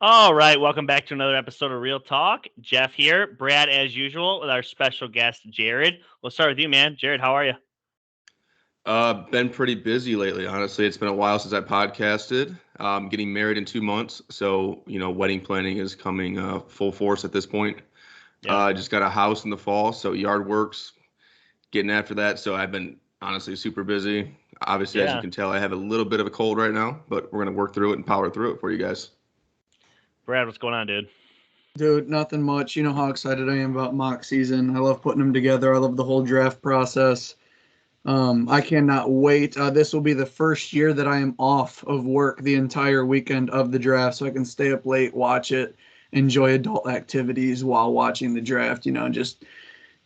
All right, welcome back to another episode of Real Talk. Jeff here, Brad as usual with our special guest Jared. We'll start with you, man. Jared, how are you? Been pretty busy lately, honestly. It's been a while since I podcasted. Getting married in 2 months, so wedding planning is coming full force at this point. Yeah. Just got a house in the fall, so yard works, getting after that. So I've been honestly super busy. Obviously, as you Yeah. can tell, I have a little bit of a cold right now, but we're gonna work through it and power through it for you guys. Brad, what's going on, dude? Dude, nothing much. You know how excited I am about mock season. I love putting them together. I love the whole draft process. I cannot wait. This will be the first year that I am off of work the entire weekend of the draft, so I can stay up late, watch it, enjoy adult activities while watching the draft. Just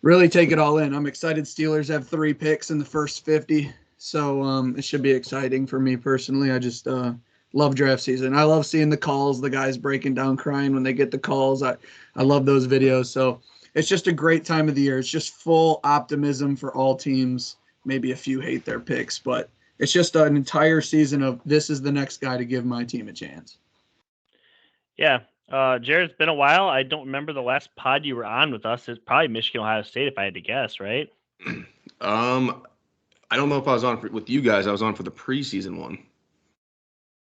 really take it all in. I'm excited. Steelers have 3 picks in the first 50, so it should be exciting for me personally. I just love draft season. I love seeing the calls, the guys breaking down, crying when they get the calls. I love those videos. So it's just a great time of the year. It's just full optimism for all teams. Maybe a few hate their picks, but it's just an entire season of this is the next guy to give my team a chance. Yeah. Jared, it's been a while. I don't remember the last pod you were on with us. It's probably Michigan, Ohio State, if I had to guess, right? I don't know if I was on with you guys. I was on for the preseason one.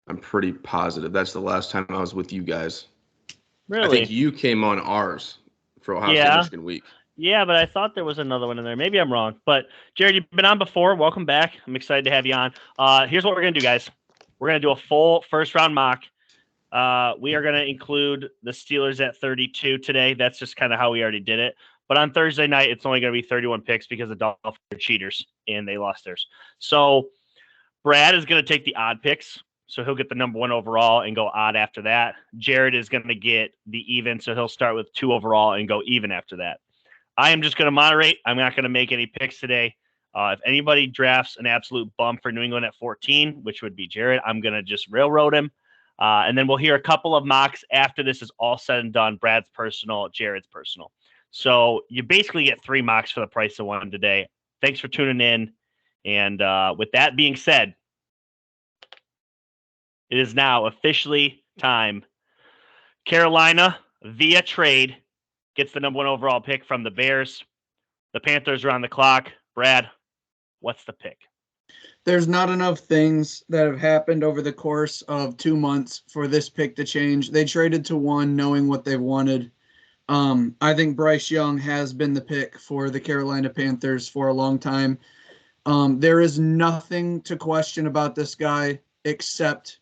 I'm pretty positive that's the last time I was with you guys. I think Really? you came on ours for Ohio State Yeah. Michigan week. Yeah, but I thought there was another one in there. Maybe I'm wrong. But Jared, you've been on before. Welcome back. I'm excited to have you on. Here's what we're gonna do, guys. We're gonna do a full first round mock. We are going to include the Steelers at 32 today. That's just kind of how we already did it. But on Thursday night, it's only going to be 31 picks because the Dolphins are cheaters and they lost theirs. So Brad is going to take the odd picks. So he'll get the number 1 overall and go odd after that. Jared is going to get the even. So he'll start with 2 overall and go even after that. I am just going to moderate. I'm not going to make any picks today. If anybody drafts an absolute bum for New England at 14, which would be Jared, I'm going to just railroad him. And then we'll hear a couple of mocks after this is all said and done. Brad's personal, Jared's personal. So you basically get 3 mocks for the price of 1 today. Thanks for tuning in. And with that being said, it is now officially time. Carolina, via trade, gets the number 1 overall pick from the Bears. The Panthers are on the clock. Brad, what's the pick? There's not enough things that have happened over the course of 2 months for this pick to change. They traded to 1 knowing what they wanted. I think Bryce Young has been the pick for the Carolina Panthers for a long time. There is nothing to question about this guy except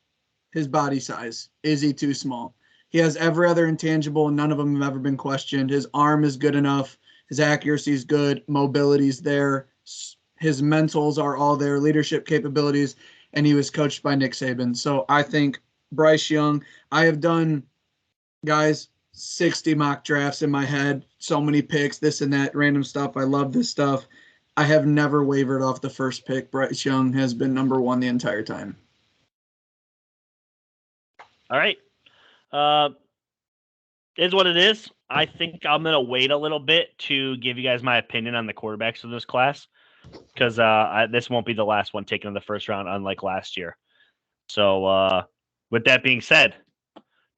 his body size. Is he too small? He has every other intangible, and none of them have ever been questioned. His arm is good enough. His accuracy is good. Mobility's there. His mentals are all there. Leadership capabilities. And he was coached by Nick Saban. So I think Bryce Young, I have done, guys, 60 mock drafts in my head. So many picks, this and that, random stuff. I love this stuff. I have never wavered off the first pick. Bryce Young has been number 1 the entire time. All right. Is what it is. I think I'm going to wait a little bit to give you guys my opinion on the quarterbacks of this class because this won't be the last one taken in the first round, unlike last year. So with that being said,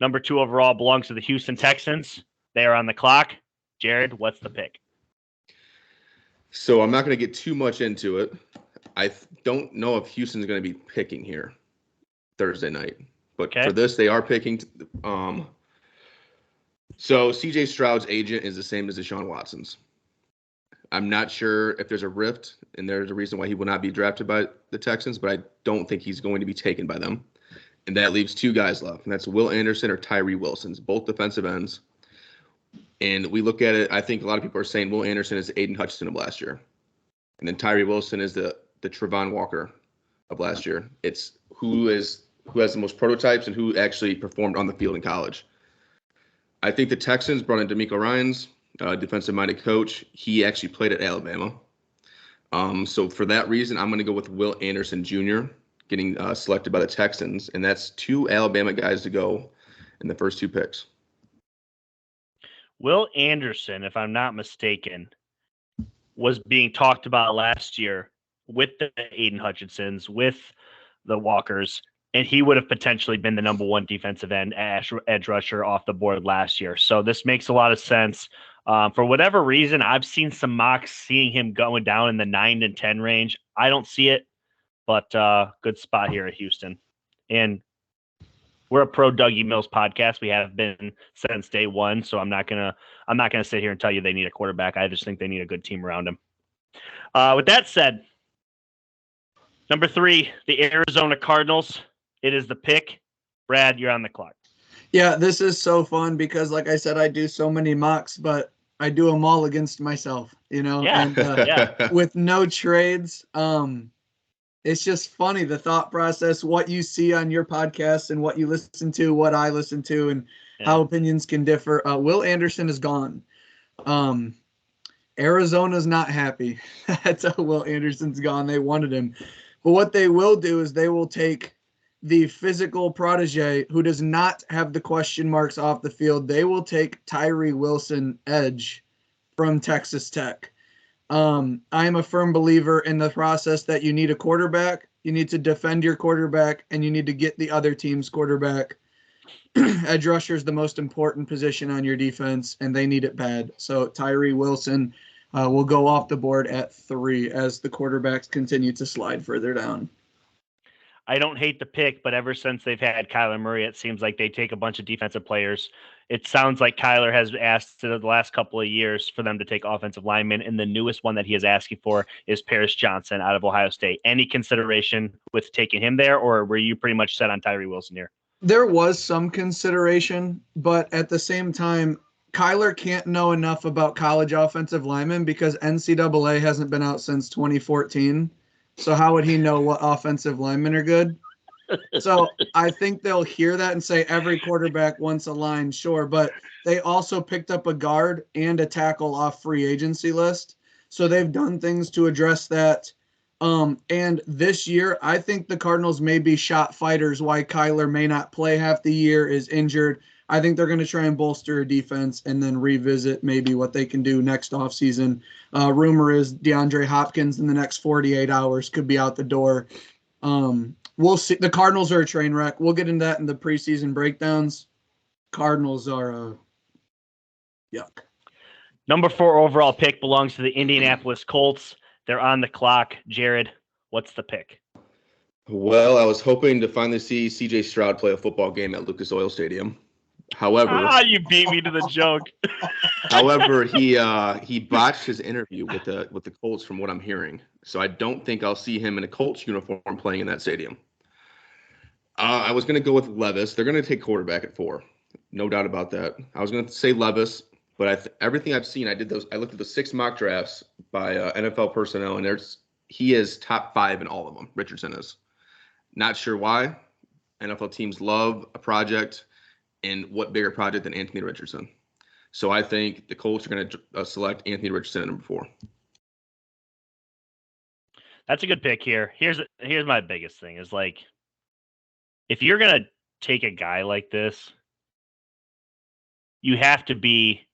number 2 overall belongs to the Houston Texans. They are on the clock. Jared, what's the pick? So I'm not going to get too much into it. I don't know if Houston's going to be picking here Thursday night, but Okay. for this they are picking. So C.J. Stroud's agent is the same as Deshaun Watson's. I'm not sure if there's a rift and there's a reason why he will not be drafted by the Texans, but I don't think he's going to be taken by them. And that leaves 2 guys left, and that's Will Anderson or Tyree Wilson, both defensive ends. And we look at it, I think a lot of people are saying Will Anderson is Aiden Hutchinson of last year. And then Tyree Wilson is the Trevon Walker of last year. It's who has the most prototypes and who actually performed on the field in college. I think the Texans brought in DeMeco Ryans, defensive-minded coach. He actually played at Alabama. So for that reason, I'm going to go with Will Anderson Jr. getting selected by the Texans. And that's 2 Alabama guys to go in the first 2 picks. Will Anderson, if I'm not mistaken, was being talked about last year with the Aiden Hutchinsons, with the Walkers. and he would have potentially been the number one defensive end edge rusher off the board last year. So this makes a lot of sense. For whatever reason, I've seen some mocks seeing him going down in the 9 and 10 range. I don't see it, but good spot here at Houston. And we're a pro Dougie Mills podcast. We have been since day one, so I'm not gonna sit here and tell you they need a quarterback. I just think they need a good team around him. With that said, number 3, the Arizona Cardinals. It is the pick. Brad, you're on the clock. Yeah, this is so fun because, like I said, I do so many mocks, but I do them all against myself, Yeah. and Yeah. with no trades. It's just funny, the thought process, what you see on your podcast and what you listen to, what I listen to, and how opinions can differ. Will Anderson is gone. Arizona's not happy. That's how Will Anderson's gone. They wanted him. But what they will do is they will take the physical protege who does not have the question marks off the field. They will take Tyree Wilson, edge, from Texas Tech. I am a firm believer in the process that you need a quarterback, you need to defend your quarterback, and you need to get the other team's quarterback. Edge rusher is the most important position on your defense, and they need it bad. So Tyree Wilson will go off the board at 3 as the quarterbacks continue to slide further down. I don't hate the pick, but ever since they've had Kyler Murray, it seems like they take a bunch of defensive players. It sounds like Kyler has asked the last couple of years for them to take offensive linemen, and the newest one that he is asking for is Paris Johnson out of Ohio State. Any consideration with taking him there, or were you pretty much set on Tyree Wilson here? There was some consideration, but at the same time, Kyler can't know enough about college offensive linemen because NCAA hasn't been out since 2014. So how would he know what offensive linemen are good? So I think they'll hear that and say every quarterback wants a line, sure. But they also picked up a guard and a tackle off free agency list. So they've done things to address that. And this year, I think the Cardinals may be shot fighters why Kyler may not play half the year, is injured. I think they're going to try and bolster a defense and then revisit maybe what they can do next offseason. Rumor is DeAndre Hopkins in the next 48 hours could be out the door. We'll see. The Cardinals are a train wreck. We'll get into that in the preseason breakdowns. Cardinals are yuck. Number 4 overall pick belongs to the Indianapolis Colts. They're on the clock. Jared, what's the pick? Well, I was hoping to finally see C.J. Stroud play a football game at Lucas Oil Stadium. However, you beat me to the joke. However, he botched his interview with the Colts, from what I'm hearing. So I don't think I'll see him in a Colts uniform playing in that stadium. I was going to go with Levis. They're going to take quarterback at 4, no doubt about that. I was going to say Levis, but everything I've seen, I looked at the 6 mock drafts by NFL personnel, and he is top 5 in all of them. Richardson is. Not sure why. NFL teams love a project. And what bigger project than Anthony Richardson? So I think the Colts are going to select Anthony Richardson at number 4. That's a good pick here. Here's my biggest thing is, like, if you're going to take a guy like this, you have to be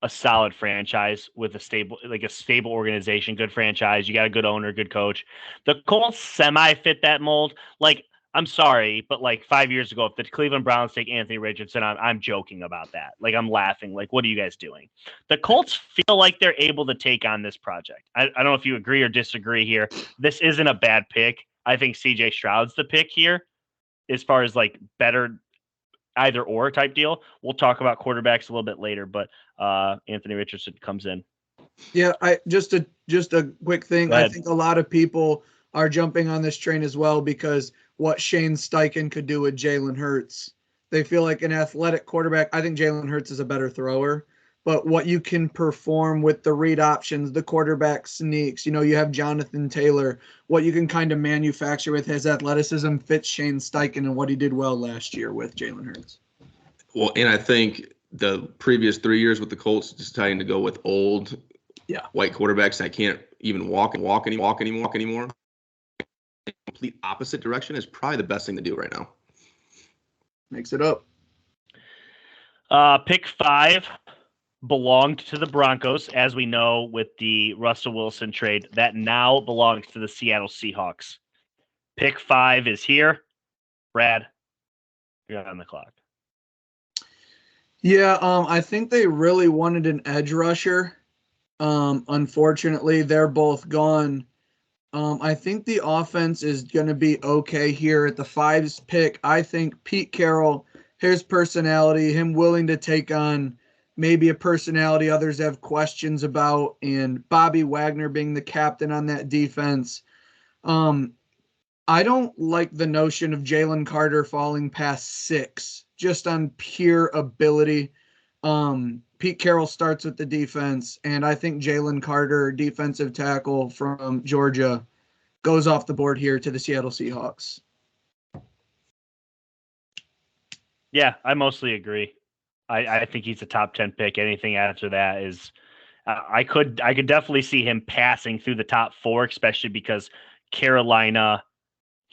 a solid franchise with a stable organization, good franchise. You got a good owner, good coach. The Colts semi-fit that mold. Like, I'm sorry, but like 5 years ago, if the Cleveland Browns take Anthony Richardson, I'm joking about that. Like, I'm laughing. Like, what are you guys doing? The Colts feel like they're able to take on this project. I don't know if you agree or disagree here. This isn't a bad pick. I think CJ Stroud's the pick here as far as like better either or type deal. We'll talk about quarterbacks a little bit later, but Anthony Richardson comes in. Yeah, just a quick thing. I think a lot of people are jumping on this train as well because what Shane Steichen could do with Jalen Hurts. They feel like an athletic quarterback. I think Jalen Hurts is a better thrower, but what you can perform with the read options, the quarterback sneaks, you have Jonathan Taylor, what you can kind of manufacture with his athleticism fits Shane Steichen and what he did well last year with Jalen Hurts. Well, and I think the previous 3 years with the Colts deciding to go with old white quarterbacks that can't even walk anymore. Complete opposite direction is probably the best thing to do right now. Makes it up. Pick 5 belonged to the Broncos, as we know, with the Russell Wilson trade. That now belongs to the Seattle Seahawks. Pick 5 is here. Brad, you're on the clock. Yeah, I think they really wanted an edge rusher. Unfortunately, they're both gone. I think the offense is going to be okay here at the 5's pick. I think Pete Carroll, his personality, him willing to take on maybe a personality others have questions about, and Bobby Wagner being the captain on that defense. I don't like the notion of Jalen Carter falling past 6 just on pure ability. Pete Carroll starts with the defense, and I think Jalen Carter, defensive tackle from Georgia, goes off the board here to the Seattle Seahawks. Yeah, I mostly agree. I think he's a top 10 pick. Anything after that is I could definitely see him passing through the top 4, especially because Carolina,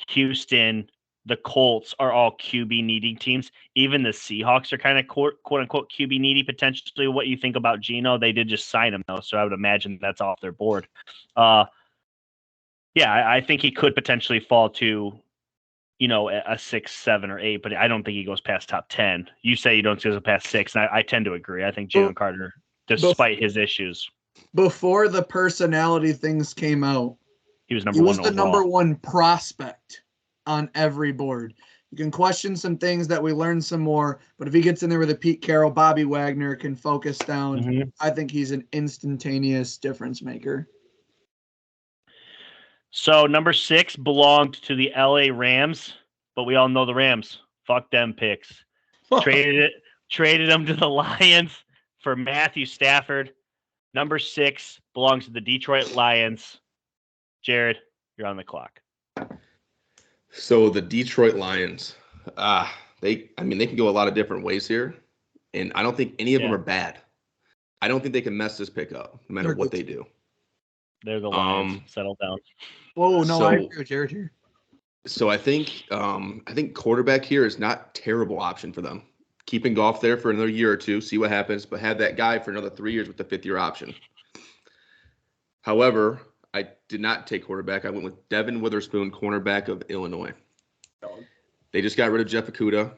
Houston, the Colts are all QB needing teams. Even the Seahawks are kind of quote unquote QB needy potentially. What you think about Geno? They did just sign him though, so I would imagine that's off their board. Yeah, I think he could potentially fall to, a 6, 7, or 8, but I don't think he goes past top 10. You say you don't see him past 6, and I tend to agree. I think Jalen Carter, despite his issues, before the personality things came out, he was the overall. number 1 prospect on every board. You can question some things that we learned some more, but if he gets in there with a Pete Carroll, Bobby Wagner can focus down. Mm-hmm. I think he's an instantaneous difference maker. So number 6 belonged to the LA Rams, but we all know the Rams. Fuck them picks. Traded them to the Lions for Matthew Stafford. Number 6 belongs to the Detroit Lions. Jared, you're on the clock. So the Detroit Lions, they can go a lot of different ways here, and I don't think any of them are bad. I don't think they can mess this pick up, no matter what they do. They're the Lions. Settle down. Whoa, no, I agree with Jared here. So I think quarterback here is not a terrible option for them. Keeping Goff there for another year or two, see what happens, but have that guy for another 3 years with the 5th-year option. However, I did not take quarterback. I went with Devin Witherspoon, cornerback of Illinois. They just got rid of Jeff Okudah.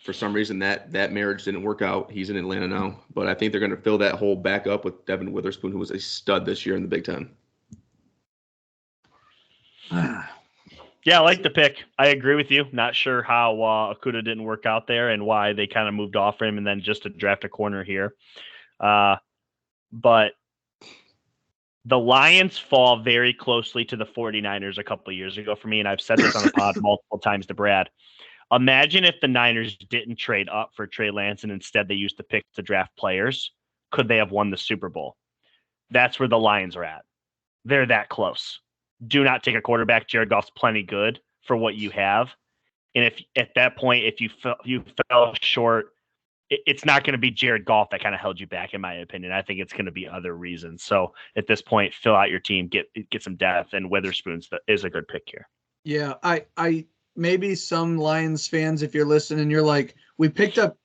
For some reason, that marriage didn't work out. He's in Atlanta now. But I think they're going to fill that hole back up with Devin Witherspoon, who was a stud this year in the Big Ten. Yeah, I like the pick. I agree with you. Not sure how Okudah didn't work out there and why they kind of moved off him and then just to draft a corner here. But the Lions fall very closely to the 49ers a couple of years ago for me, and I've said this on the pod multiple times to Brad. Imagine if the Niners didn't trade up for Trey Lance and instead they used the pick to draft players. Could they have won the Super Bowl? That's where the Lions are at. They're that close. Do not take a quarterback. Jared Goff's plenty good for what you have. And if at that point, if you fell short, it's not going to be Jared Goff that kind of held you back, in my opinion. I think it's going to be other reasons. So at this point, fill out your team, get some depth, and Witherspoon is a good pick here. Yeah, I maybe some Lions fans, if you're listening, you're like, we picked up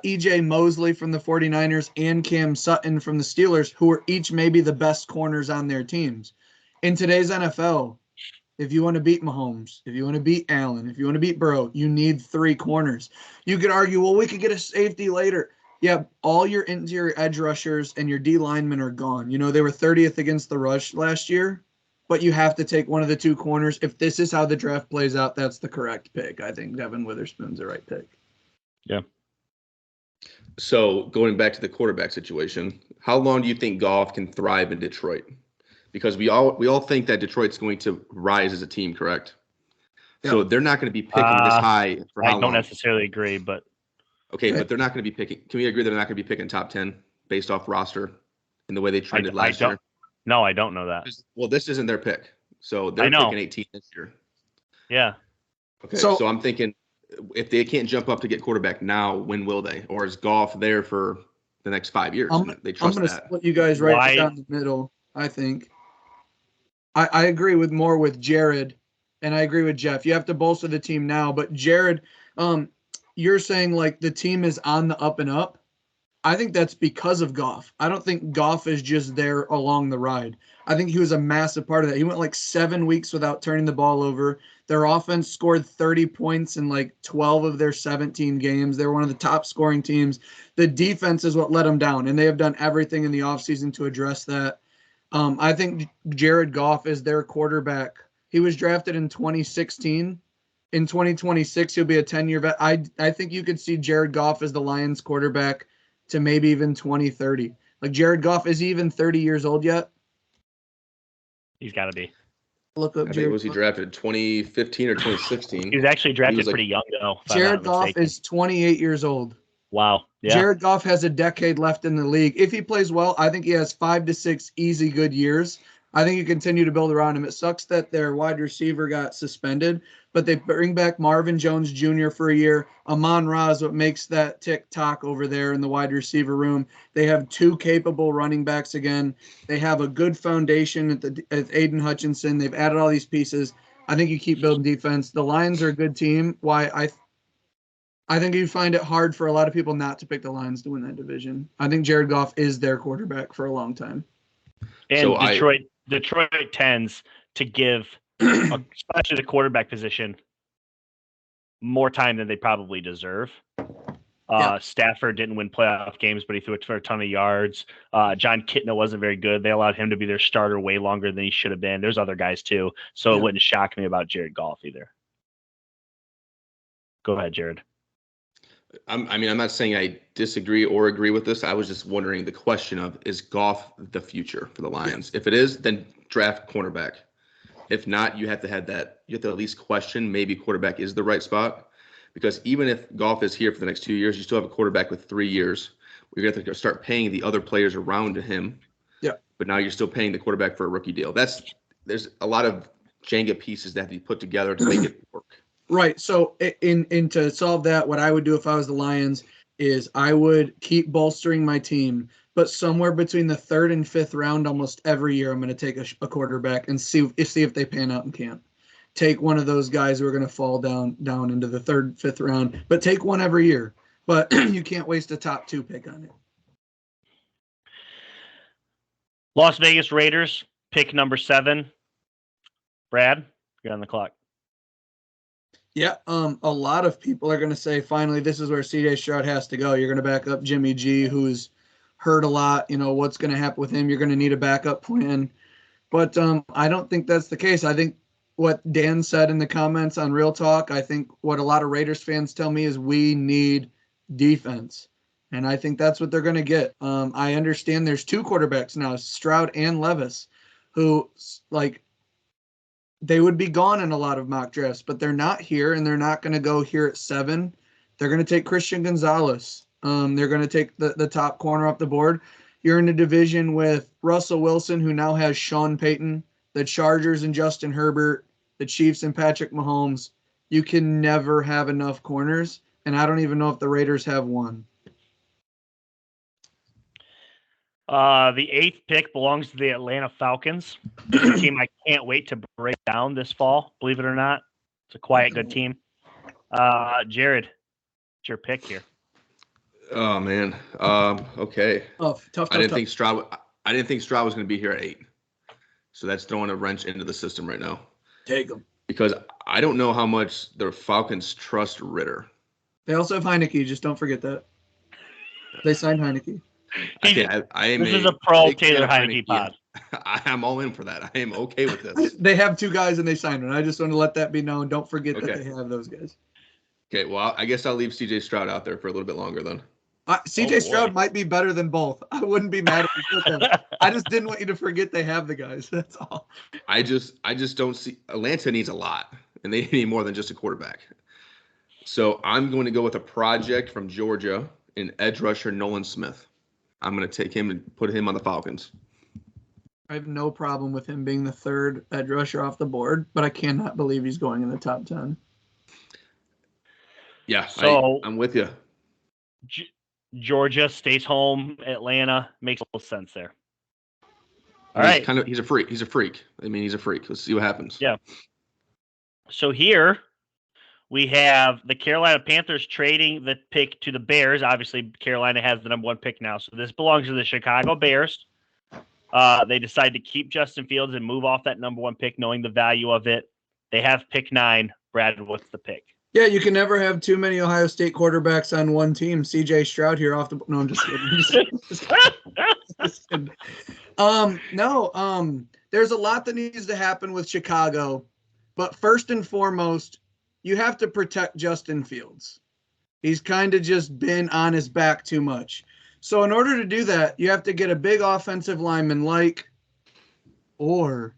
E.J. Mosley from the 49ers and Cam Sutton from the Steelers, who are each maybe the best corners on their teams. In today's NFL, if you want to beat Mahomes, if you want to beat Allen, if you want to beat Burrow, you need 3 corners. You could argue, well, we could get a safety later. Yeah, all your interior edge rushers and your D linemen are gone. They were 30th against the rush last year, but you have to take one of the 2 corners. If this is how the draft plays out, that's the correct pick. I think Devin Witherspoon's the right pick. Yeah. So going back to the quarterback situation, how long do you think Goff can thrive in Detroit? Because we all think that Detroit's going to rise as a team, correct? Yeah. So they're not going to be picking this high for how long? I don't necessarily agree, but okay, but they're not going to be picking. Can we agree they're not going to be picking top 10 based off roster and the way they trended last year? No, I don't know that. Well, this isn't their pick, so they're picking 18 this year. Yeah. Okay, so I'm thinking if they can't jump up to get quarterback now, when will they? Or is Goff there for the next 5 years? They trust I'm going to split you guys right down the middle. I think. I agree with Jared, and I agree with Jeff. You have to bolster the team now, but Jared, you're saying like the team is on the up and up. I think that's because of Goff. I don't think Goff is just there along the ride. I think he was a massive part of that. He went like 7 weeks without turning the ball over. Their offense scored 30 points in like 12 of their 17 games. They were one of the top scoring teams. The defense is what let them down, and they have done everything in the offseason to address that. I think Jared Goff is their quarterback. He was drafted in 2016. In 2026, he'll be a 10-year vet. I think you could see Jared Goff as the Lions quarterback to maybe even 2030. Like Jared Goff, is he even 30 years old yet? He's got to be. Look up I think Jared. was he drafted 2015 or 2016? He was actually drafted like, pretty young, though. Jared Goff is 28 years old. Wow. Yeah. Jared Goff has a decade left in the league. If he plays well, I think he has 5 to 6 easy good years. I think you continue to build around him. It sucks that their wide receiver got suspended, but they bring back Marvin Jones Jr. for a year. Amon-Ra is what makes that tick-tock over there in the wide receiver room. They have 2 capable running backs again. They have a good foundation at Aiden Hutchinson. They've added all these pieces. I think you keep building defense. The Lions are a good team. Why I think you find it hard for a lot of people not to pick the Lions to win that division. I think Jared Goff is their quarterback for a long time. And So Detroit tends to give, especially the quarterback position, more time than they probably deserve. Stafford didn't win playoff games, but he threw it for a ton of yards. John Kitna wasn't very good. They allowed him to be their starter way longer than he should have been. There's other guys too, so It wouldn't shock me about Jared Goff either. Go ahead, Jared. I'm not saying I disagree or agree with this. I was just wondering the question of, is Goff the future for the Lions? If it is, then draft cornerback. If not, you have to at least question maybe quarterback is the right spot. Because even if Goff is here for the next 2 years, you still have a quarterback with 3 years. You're going to have to start paying the other players around him. Yeah. But now you're still paying the quarterback for a rookie deal. There's a lot of Jenga pieces that have to be put together to make it work. Right. So in to solve that, what I would do if I was the Lions is I would keep bolstering my team, but somewhere between the 3rd and 5th round, almost every year, I'm going to take a quarterback and see if they pan out in camp. Take one of those guys who are going to fall down into the 3rd, 5th round, but take one every year. But you can't waste a top 2 pick on it. Las Vegas Raiders, pick number 7. Brad, you're on the clock. Yeah, a lot of people are going to say, finally, this is where C.J. Stroud has to go. You're going to back up Jimmy G, who's hurt a lot. You know, what's going to happen with him? You're going to need a backup plan. But I don't think that's the case. I think what Dan said in the comments on Real Talk, I think what a lot of Raiders fans tell me is we need defense. And I think that's what they're going to get. I understand there's 2 quarterbacks now, Stroud and Levis, who, like, they would be gone in a lot of mock drafts, but they're not here, and they're not going to go here at 7. They're going to take Christian Gonzalez. They're going to take the top corner off the board. You're in a division with Russell Wilson, who now has Sean Payton, the Chargers and Justin Herbert, the Chiefs and Patrick Mahomes. You can never have enough corners, and I don't even know if the Raiders have one. The 8th pick belongs to the Atlanta Falcons, a team I can't wait to break down this fall, believe it or not. It's a quiet, good team. Jared, it's your pick here. Oh man. Okay. Tough. I didn't think Stroud was going to be here at 8. So that's throwing a wrench into the system right now. Take them. Because I don't know how much the Falcons trust Ritter. They also have Heineke. Just don't forget that. They signed Heineke. This is a pro Taylor Heineke pod. I'm all in for that. I am okay with this. They have 2 guys and they signed one. I just want to let that be known. Don't forget that they have those guys. Okay, well, I guess I'll leave C.J. Stroud out there for a little bit longer then. C.J. Stroud might be better than both. I wouldn't be mad if you put them. I just didn't want you to forget they have the guys. That's all. I just don't see – Atlanta needs a lot, and they need more than just a quarterback. So I'm going to go with a project from Georgia in edge rusher Nolan Smith. I'm going to take him and put him on the Falcons. I have no problem with him being the 3rd edge rusher off the board, but I cannot believe he's going in the top 10. Yeah, so I'm with you. Georgia stays home. Atlanta makes a little sense there. All He's right. He's a freak. He's a freak. Let's see what happens. Yeah. So here We have the Carolina Panthers trading the pick to the Bears. Obviously, Carolina has the number 1 pick now, so this belongs to the Chicago Bears. They decide to keep Justin Fields and move off that number 1 pick, knowing the value of it. They have pick 9. Brad, what's the pick? Yeah, you can never have too many Ohio State quarterbacks on one team. CJ Stroud here off the. No, I'm just kidding. Just kidding. There's a lot that needs to happen with Chicago, but first and foremost, you have to protect Justin Fields. He's kind of just been on his back too much. So in order to do that, you have to get a big offensive lineman or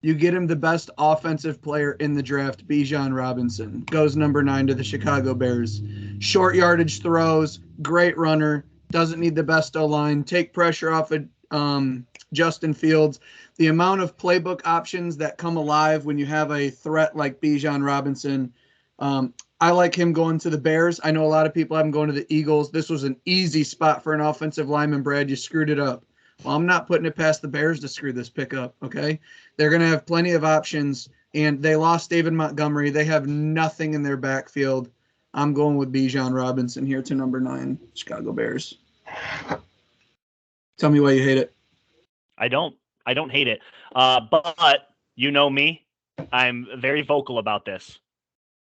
you get him the best offensive player in the draft, Bijan Robinson. Goes number 9 to the Chicago Bears. Short yardage throws, great runner, doesn't need the best O-line, take pressure off of Justin Fields. The amount of playbook options that come alive when you have a threat like Bijan Robinson. I like him going to the Bears. I know a lot of people have him going to the Eagles. This was an easy spot for an offensive lineman, Brad. You screwed it up. Well, I'm not putting it past the Bears to screw this pick up, okay? They're going to have plenty of options, and they lost David Montgomery. They have nothing in their backfield. I'm going with Bijan Robinson here to number 9, Chicago Bears. Tell me why you hate it. I don't hate it. But you know me. I'm very vocal about this.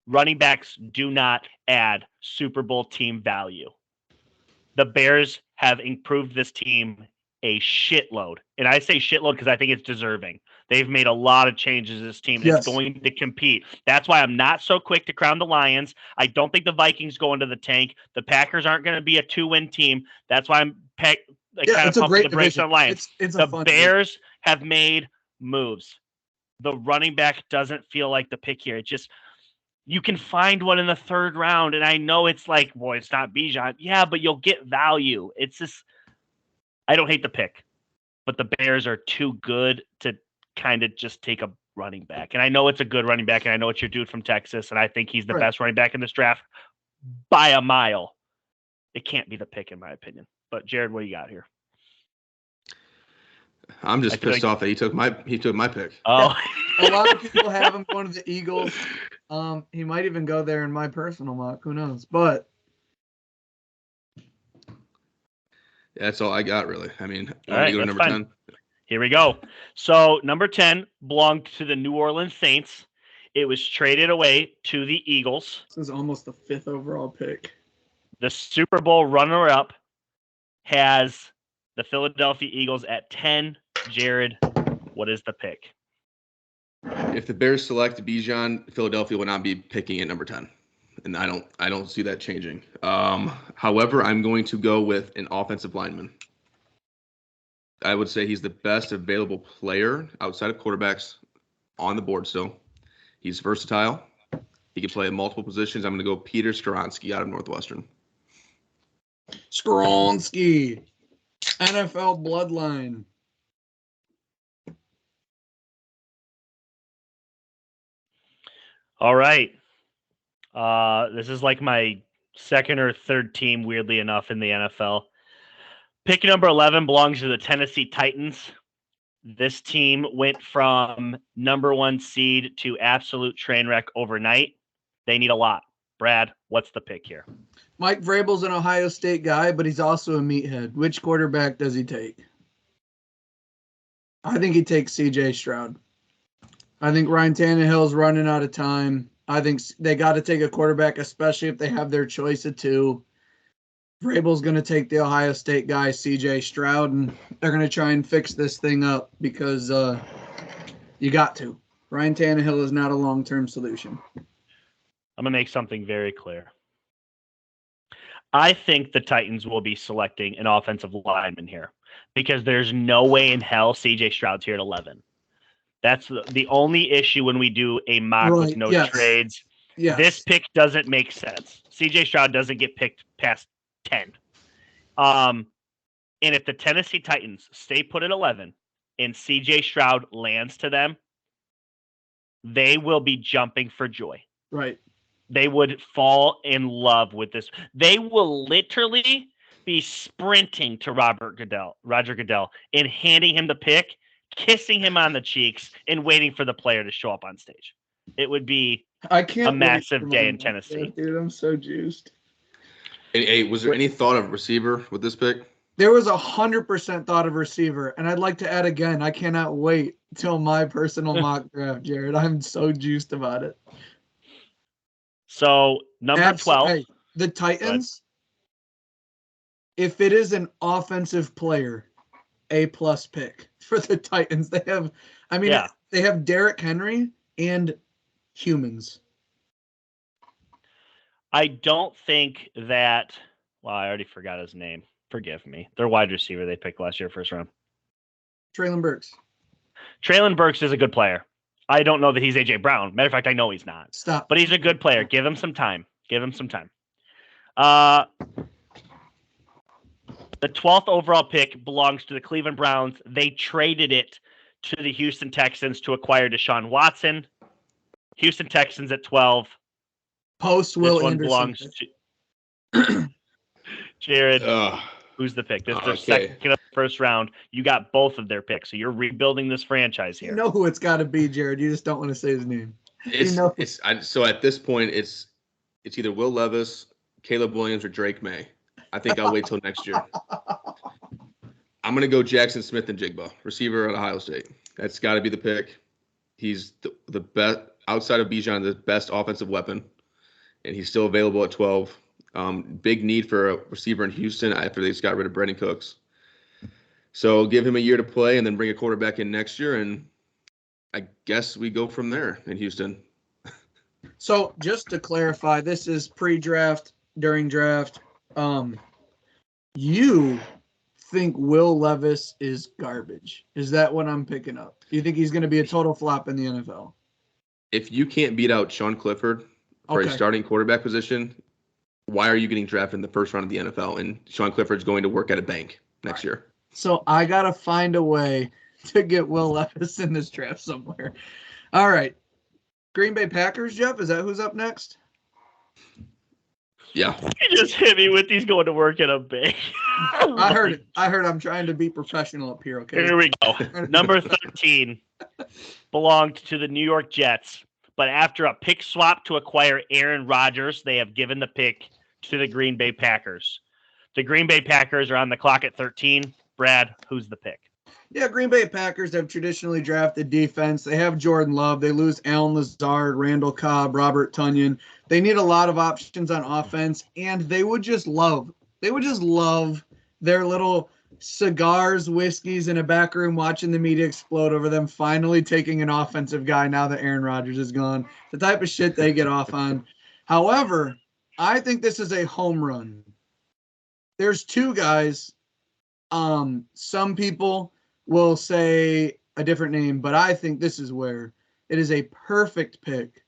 Running backs do not add Super Bowl team value. The Bears have improved this team a shitload. And I say shitload because I think it's deserving. They've made a lot of changes to this team. Yes. It's going to compete. That's why I'm not so quick to crown the Lions. I don't think the Vikings go into the tank. The Packers aren't going to be a 2-win team. That's why I'm kind of pumping the brakes on the Lions. The Bears have made moves. The running back doesn't feel like the pick here. It just, you can find one in the 3rd round. And I know it's like, boy, it's not Bijan. Yeah, but you'll get value. It's just, I don't hate the pick, but the Bears are too good to kind of just take a running back. And I know it's a good running back, and I know it's your dude from Texas, and I think he's the best running back in this draft by a mile. It can't be the pick, in my opinion. But Jared, what do you got here? I'm just pissed off that he took my pick. Oh, a lot of people have him going to the Eagles. He might even go there in my personal mock. Who knows? But that's all I got, really. I mean, all right, go to number 10. Here we go. So number 10 belonged to the New Orleans Saints. It was traded away to the Eagles. This is almost the 5th overall pick. The Super Bowl runner-up has the Philadelphia Eagles at 10. Jared, what is the pick? If the Bears select Bijan, Philadelphia will not be picking at number 10. And I don't see that changing. However, I'm going to go with an offensive lineman. I would say he's the best available player outside of quarterbacks on the board still. He's versatile. He can play in multiple positions. I'm going to go Peter Skoronski out of Northwestern. Skoronski, NFL bloodline. All right. This is like my 2nd or 3rd team, weirdly enough, in the NFL. Pick number 11 belongs to the Tennessee Titans. This team went from number 1 seed to absolute train wreck overnight. They need a lot. Brad, what's the pick here? Mike Vrabel's an Ohio State guy, but he's also a meathead. Which quarterback does he take? I think he takes CJ Stroud. I think Ryan Tannehill's running out of time. I think they got to take a quarterback, especially if they have their choice of 2. Vrabel's going to take the Ohio State guy, CJ Stroud, and they're going to try and fix this thing up because you got to. Ryan Tannehill is not a long-term solution. I'm going to make something very clear. I think the Titans will be selecting an offensive lineman here because there's no way in hell CJ Stroud's here at 11. That's the only issue when we do a mock with no trades. Yes. This pick doesn't make sense. CJ Stroud doesn't get picked past 10. And if the Tennessee Titans stay put at 11 and CJ Stroud lands to them, they will be jumping for joy. Right. They would fall in love with this. They will literally be sprinting to Roger Goodell, and handing him the pick, kissing him on the cheeks, and waiting for the player to show up on stage. it would be I can't a wait massive for my day in mock Tennessee. draft, dude, I'm so juiced. Hey, was there any thought of receiver with this pick? There was 100% thought of receiver, and I'd like to add again. I cannot wait till my personal mock draft, Jared. I'm so juiced about it. So number 12. Hey, the Titans. If it is an offensive player, A+ pick for the Titans. They have, they have Derrick Henry and humans. I don't think that. Well, I already forgot his name. Forgive me. Their wide receiver they picked last year, first round. Treylon Burks. Treylon Burks is a good player. I don't know that he's AJ Brown. Matter of fact, I know he's not. Stop. But he's a good player. Give him some time. The 12th overall pick belongs to the Cleveland Browns. They traded it to the Houston Texans to acquire Deshaun Watson. Houston Texans at 12. Post Will This one Anderson. belongs to Jared. Who's the pick? This is their second of the first round. You got both of their picks, so you're rebuilding this franchise here. You know who it's got to be, Jared. You just don't want to say his name. So at this point, it's either Will Levis, Caleb Williams, or Drake May. I think I'll wait till next year. I'm gonna go Jackson Smith and Jigba, receiver at Ohio State. That's got to be the pick. He's the best outside of Bijan, the best offensive weapon, and he's still available at 12. Big need for a receiver in Houston after they just got rid of Brandon Cooks. So give him a year to play and then bring a quarterback in next year, and I guess we go from there in Houston. So just to clarify, this is pre-draft, during draft. You think Will Levis is garbage? Is that what I'm picking up? Do you think he's going to be a total flop in the NFL? If you can't beat out Sean Clifford for a starting quarterback position, why are you getting drafted in the first round of the NFL? And Sean Clifford's going to work at a bank next year. So I got to find a way to get Will Levis in this draft somewhere. All right. Green Bay Packers, Jeff, is that who's up next? Yeah. You just hit me with he's going to work at a bank. I heard it. I'm trying to be professional up here, okay? Here we go. Number 13 belonged to the New York Jets, but after a pick swap to acquire Aaron Rodgers, they have given the pick to the Green Bay Packers. The Green Bay Packers are on the clock at 13. Brad, who's the pick? Yeah, Green Bay Packers have traditionally drafted defense. They have Jordan Love. They lose Allen Lazard, Randall Cobb, Robert Tonyan. They need a lot of options on offense, and they would just love their little cigars, whiskeys in a back room watching the media explode over them finally taking an offensive guy now that Aaron Rodgers is gone. The type of shit they get off on. However, I think this is a home run. There's two guys. Some people will say a different name, but I think this is where it is a perfect pick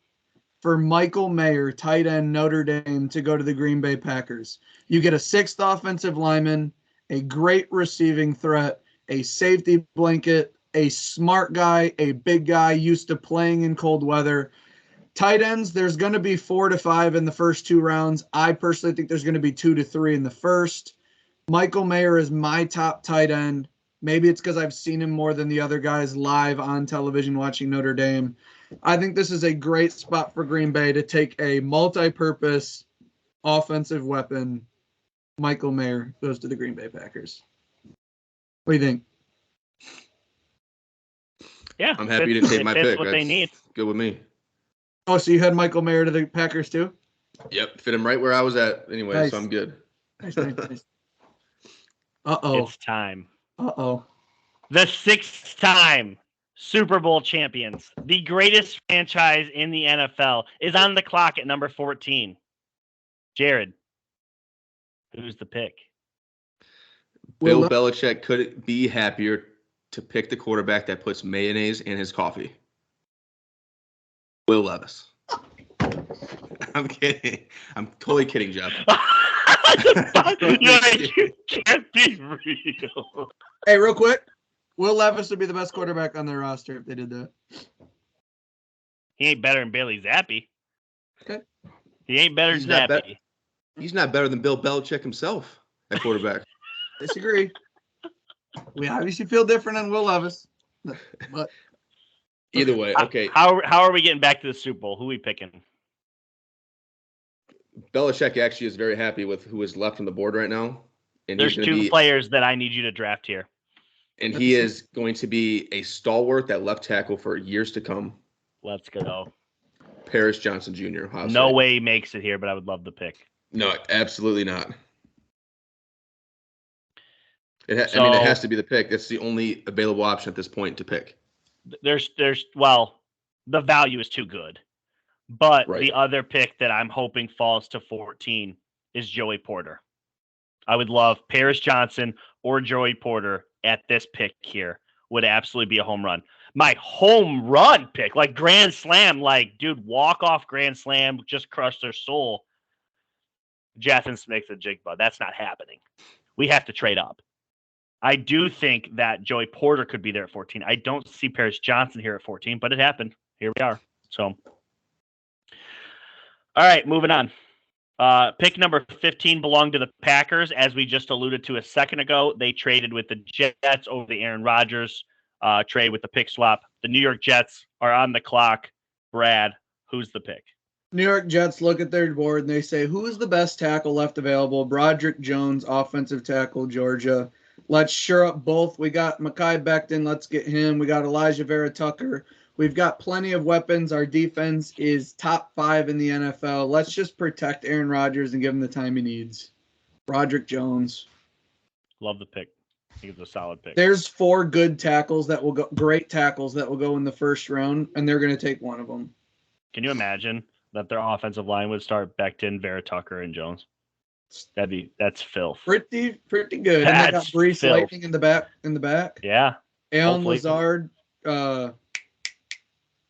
for Michael Mayer, tight end, Notre Dame, to go to the Green Bay Packers. You get a sixth offensive lineman, a great receiving threat, a safety blanket, a smart guy, a big guy used to playing in cold weather. Tight ends, there's going to be 4 to 5 in the first 2 rounds. I personally think there's going to be 2 to 3 in the first. Michael Mayer is my top tight end. Maybe it's because I've seen him more than the other guys live on television watching Notre Dame. I think this is a great spot for Green Bay to take a multi-purpose offensive weapon. Michael Mayer goes to the Green Bay Packers. What do you think? Yeah, I'm happy to take my pick. What they need. Good with me. Oh, so you had Michael Mayer to the Packers too? Yep, fit him right where I was at anyway, Nice. So I'm good. Nice. Uh-oh. It's time. Uh-oh. The 6th time Super Bowl champions, the greatest franchise in the NFL, is on the clock at number 14. Jared, who's the pick? Bill Belichick couldn't be happier to pick the quarterback that puts mayonnaise in his coffee. Will Levis. I'm kidding. I'm totally kidding, Jeff. You can't be real. Hey, real quick. Will Levis would be the best quarterback on their roster if they did that. He ain't better than Bailey Zappi. Okay. He ain't better than Zappi. He's not better than Bill Belichick himself at quarterback. Disagree. We obviously feel different on Will Levis. But Either way, okay. How are we getting back to the Super Bowl? Who are we picking? Belichick actually is very happy with who is left on the board right now. And There's he's going to two be players that I need you to draft here. and he is going to be a stalwart at left tackle for years to come. Let's go. Paris Johnson Jr. Ohio No State. way he makes it here, but I would love the pick. No, absolutely not. I mean, it So- has to be the pick. That's the only available option at this point to pick. There's well, the value is too good. But Right. the other pick that I'm hoping falls to 14 is Joey Porter. I would love Paris Johnson or Joey Porter at this pick here. Would absolutely be a home run. My home run pick, like grand slam, like, dude, walk off grand slam, just crush their soul. Jathan Smith's a Jigba. That's not happening. We have to trade up. I do think that Joey Porter could be there at 14. I don't see Paris Johnson here at 14, but it happened. Here we are. So, all right, moving on. Pick number 15 belonged to the Packers. As we just alluded to a second ago, they traded with the Jets over the Aaron Rodgers trade with the pick swap. The New York Jets are on the clock. Brad, who's the pick? New York Jets look at their board and they say, who is the best tackle left available? Broderick Jones, offensive tackle, Georgia. Let's shore up both. We got Mekhi Becton. Let's get him. We got Elijah Vera Tucker. We've got plenty of weapons. Our defense is top 5 in the NFL. Let's just protect Aaron Rodgers and give him the time he needs. Broderick Jones. Love the pick. I think it's a solid pick. There's 4 good tackles that will go, great tackles that will go in the first round, and they're going to take one of them. Can you imagine that their offensive line would start Becton, Vera Tucker, and Jones? That's filth. Pretty good. And they got That's Brees filth. Lightning in the back. Yeah. Alan Hopefully. Lazard. Garrett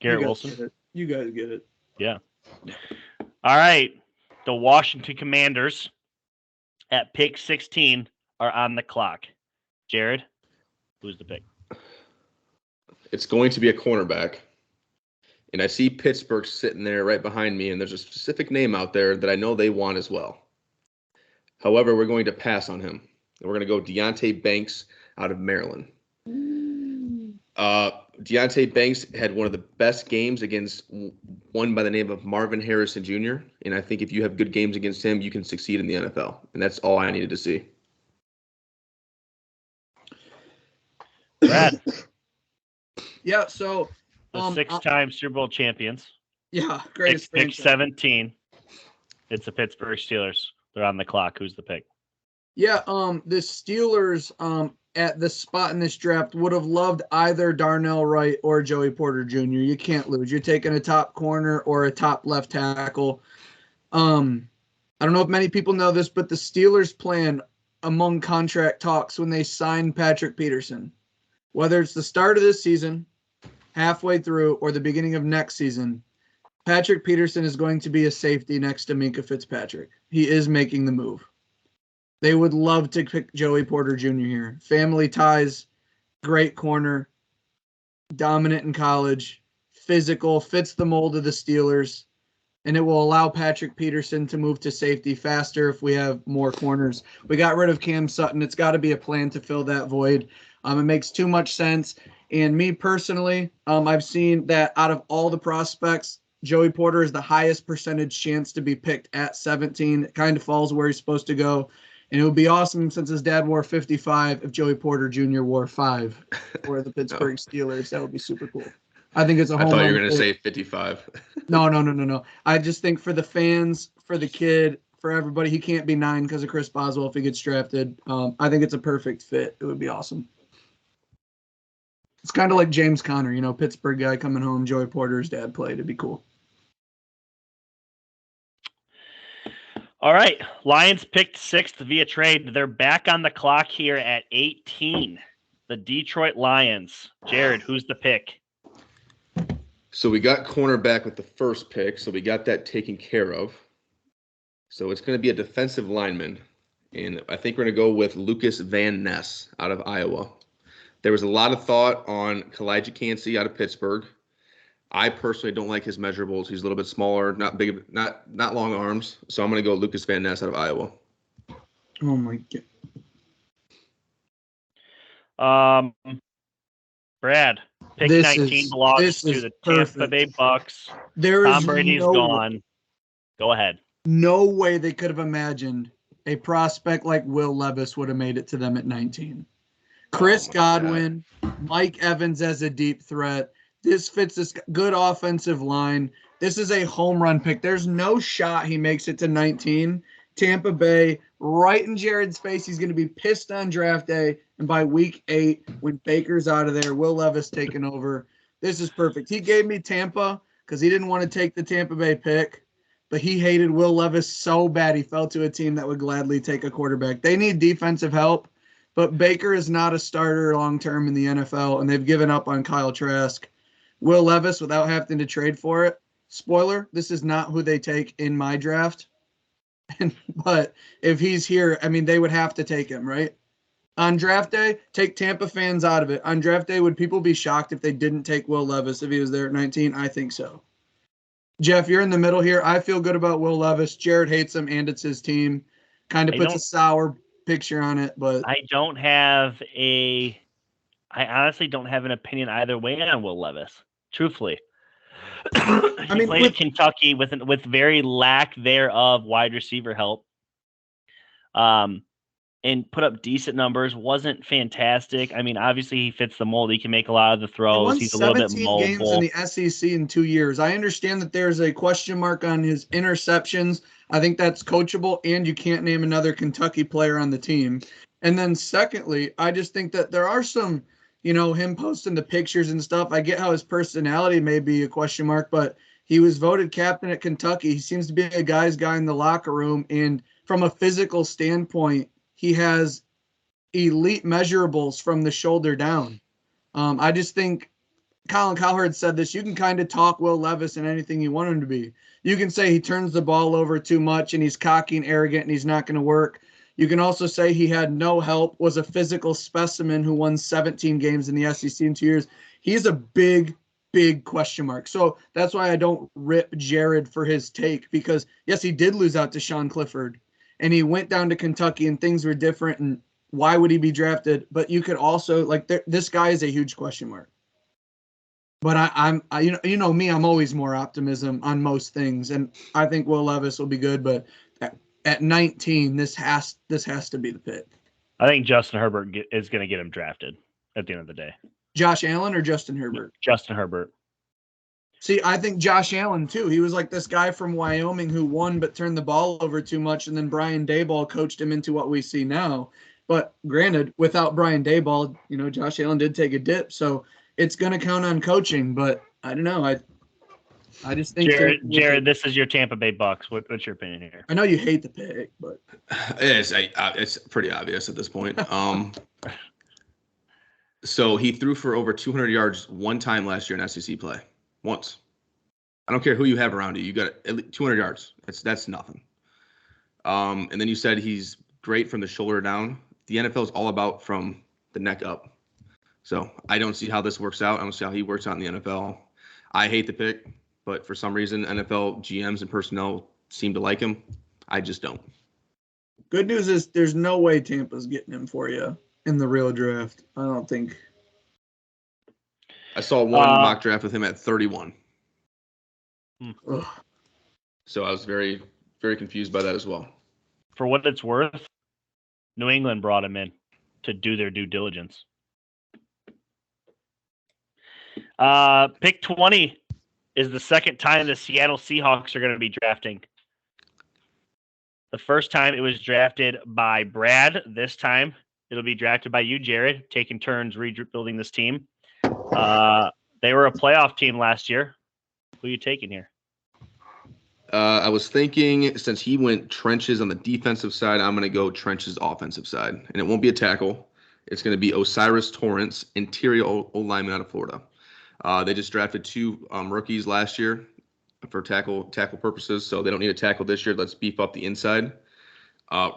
You guys Wilson. get it. You guys get it. Yeah. All right. The Washington Commanders at pick 16 are on the clock. Jared, who's the pick? It's going to be a cornerback. And I see Pittsburgh sitting there right behind me, and there's a specific name out there that I know they want as well. However, we're going to pass on him. And we're going to go Deonte Banks out of Maryland. Deonte Banks had one of the best games against one by the name of Marvin Harrison Jr. And I think if you have good games against him, you can succeed in the NFL. And that's all I needed to see. Brad, Yeah, so the 6-time Super Bowl champions. yeah, Pick, greatest pick franchise. 17. It's the Pittsburgh Steelers. They're on the clock. Who's the pick? Yeah, the Steelers at the spot in this draft would have loved either Darnell Wright or Joey Porter Jr. You can't lose. You're taking a top corner or a top left tackle. I don't know if many people know this, but the Steelers plan among contract talks when they sign Patrick Peterson. Whether it's the start of this season, halfway through, or the beginning of next season, Patrick Peterson is going to be a safety next to Minkah Fitzpatrick. He is making the move. They would love to pick Joey Porter Jr. here. Family ties, great corner, dominant in college, physical, fits the mold of the Steelers, and it will allow Patrick Peterson to move to safety faster if we have more corners. We got rid of Cam Sutton. It's got to be a plan to fill that void. It makes too much sense. And me personally, I've seen that out of all the prospects, Joey Porter is the highest percentage chance to be picked at 17. It kind of falls where he's supposed to go. And it would be awesome since his dad wore 55 if Joey Porter Jr. wore 5 for the Pittsburgh Steelers. That would be super cool. I think it's a I home thought you run were going to pick. say 55. No. I just think for the fans, for the kid, for everybody, he can't be 9 because of Chris Boswell if he gets drafted. I think it's a perfect fit. It would be awesome. It's kind of like James Conner, Pittsburgh guy coming home. Joey Porter's dad played. It'd be cool. All right. Lions picked 6th via trade. They're back on the clock here at 18. The Detroit Lions. Jared, who's the pick? So we got cornerback with the first pick, so we got that taken care of. So it's going to be a defensive lineman, and I think we're going to go with Lucas Van Ness out of Iowa. There was a lot of thought on Kalijah Kancey out of Pittsburgh. I personally don't like his measurables. He's a little bit smaller, not big, not long arms. So I'm going to go Lucas Van Ness out of Iowa. Oh my God. Brad, pick This 19 is- belongs this to is the Tampa perfect. Bay Bucks. There Tom is Brady's no gone. Go ahead. no way they could have imagined a prospect like Will Levis would have made it to them at 19. Chris Oh my Godwin, Mike Evans as a deep threat. This fits this good offensive line. This is a home run pick. There's no shot he makes it to 19. Tampa Bay, right in Jared's face. He's going to be pissed on draft day. And by week 8, when Baker's out of there, Will Levis taking over. This is perfect. He gave me Tampa because he didn't want to take the Tampa Bay pick, but he hated Will Levis so bad he fell to a team that would gladly take a quarterback. They need defensive help, but Baker is not a starter long-term in the NFL, and they've given up on Kyle Trask. Will Levis, without having to trade for it, spoiler, this is not who they take in my draft. But if he's here, I mean, they would have to take him, right? On draft day, take Tampa fans out of it. On draft day, would people be shocked if they didn't take Will Levis if he was there at 19? I think so. Jeff, you're in the middle here. I feel good about Will Levis. Jared hates him, and it's his team. Kind of puts a sour picture on it, but I honestly don't have an opinion either way on Will Levis, truthfully. He played at Kentucky with very lack thereof wide receiver help. And put up decent numbers. Wasn't fantastic. I mean, obviously he fits the mold. He can make a lot of the throws. He's a little bit mobile. 17 games in the SEC in 2 years. I understand that there's a question mark on his interceptions. I think that's coachable, and you can't name another Kentucky player on the team. And then secondly, I just think that there are some, him posting the pictures and stuff. I get how his personality may be a question mark, but he was voted captain at Kentucky. He seems to be a guy's guy in the locker room, and from a physical standpoint, he has elite measurables from the shoulder down. I just think Colin Cowherd said this. You can kind of talk Will Levis and anything you want him to be. You can say he turns the ball over too much and he's cocky and arrogant and he's not going to work. You can also say he had no help, was a physical specimen who won 17 games in the SEC in 2 years. He's a big, big question mark. So that's why I don't rip Jared for his take, because, yes, he did lose out to Sean Clifford. And he went down to Kentucky and things were different. And why would he be drafted? But you could also, this guy is a huge question mark. But I'm me, I'm always more optimism on most things. And I think Will Levis will be good. But at 19, this has to be the pick. I think Justin Herbert is going to get him drafted at the end of the day. Josh Allen or Justin Herbert? Justin Herbert. See, I think Josh Allen, too. He was like this guy from Wyoming who won but turned the ball over too much, and then Brian Daboll coached him into what we see now. But granted, without Brian Daboll, Josh Allen did take a dip, so it's going to count on coaching. But I don't know. I just think Jared, this is your Tampa Bay Bucks. What's your opinion here? I know you hate the pick, but it's pretty obvious at this point. So he threw for over 200 yards one time last year in SEC play. Once. I don't care who you have around you. You got at least 200 yards. That's nothing. And then you said he's great from the shoulder down. The NFL is all about from the neck up. So I don't see how this works out. I don't see how he works out in the NFL. I hate the pick, but for some reason, NFL GMs and personnel seem to like him. I just don't. Good news is there's no way Tampa's getting him for you in the real draft. I don't think. I saw one mock draft with him at 31. So I was very, very confused by that as well. For what it's worth, New England brought him in to do their due diligence. Pick 20 is the second time the Seattle Seahawks are going to be drafting. The first time it was drafted by Brad. This time it'll be drafted by you, Jared, taking turns rebuilding this team. They were a playoff team last year. Who are you taking here? I was thinking, since he went trenches on the defensive side, I'm going to go trenches offensive side. And it won't be a tackle. It's going to be Osiris Torrance, interior O-lineman out of Florida. They just drafted 2 rookies last year for tackle purposes, so they don't need a tackle this year. Let's beef up the inside.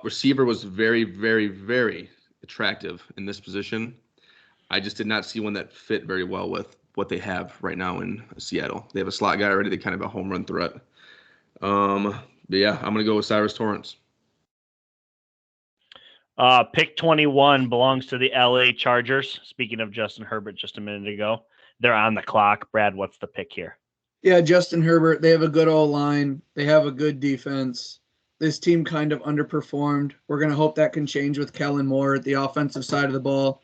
Receiver was very, very, very attractive in this position. I just did not see one that fit very well with what they have right now in Seattle. They have a slot guy already. They kind of have a home run threat. But yeah, I'm going to go with Osiris Torrance. Pick 21 belongs to the LA Chargers. Speaking of Justin Herbert just a minute ago, they're on the clock. Brad, what's the pick here? Yeah, Justin Herbert. They have a good O-line. They have a good defense. This team kind of underperformed. We're going to hope that can change with Kellen Moore at the offensive side of the ball.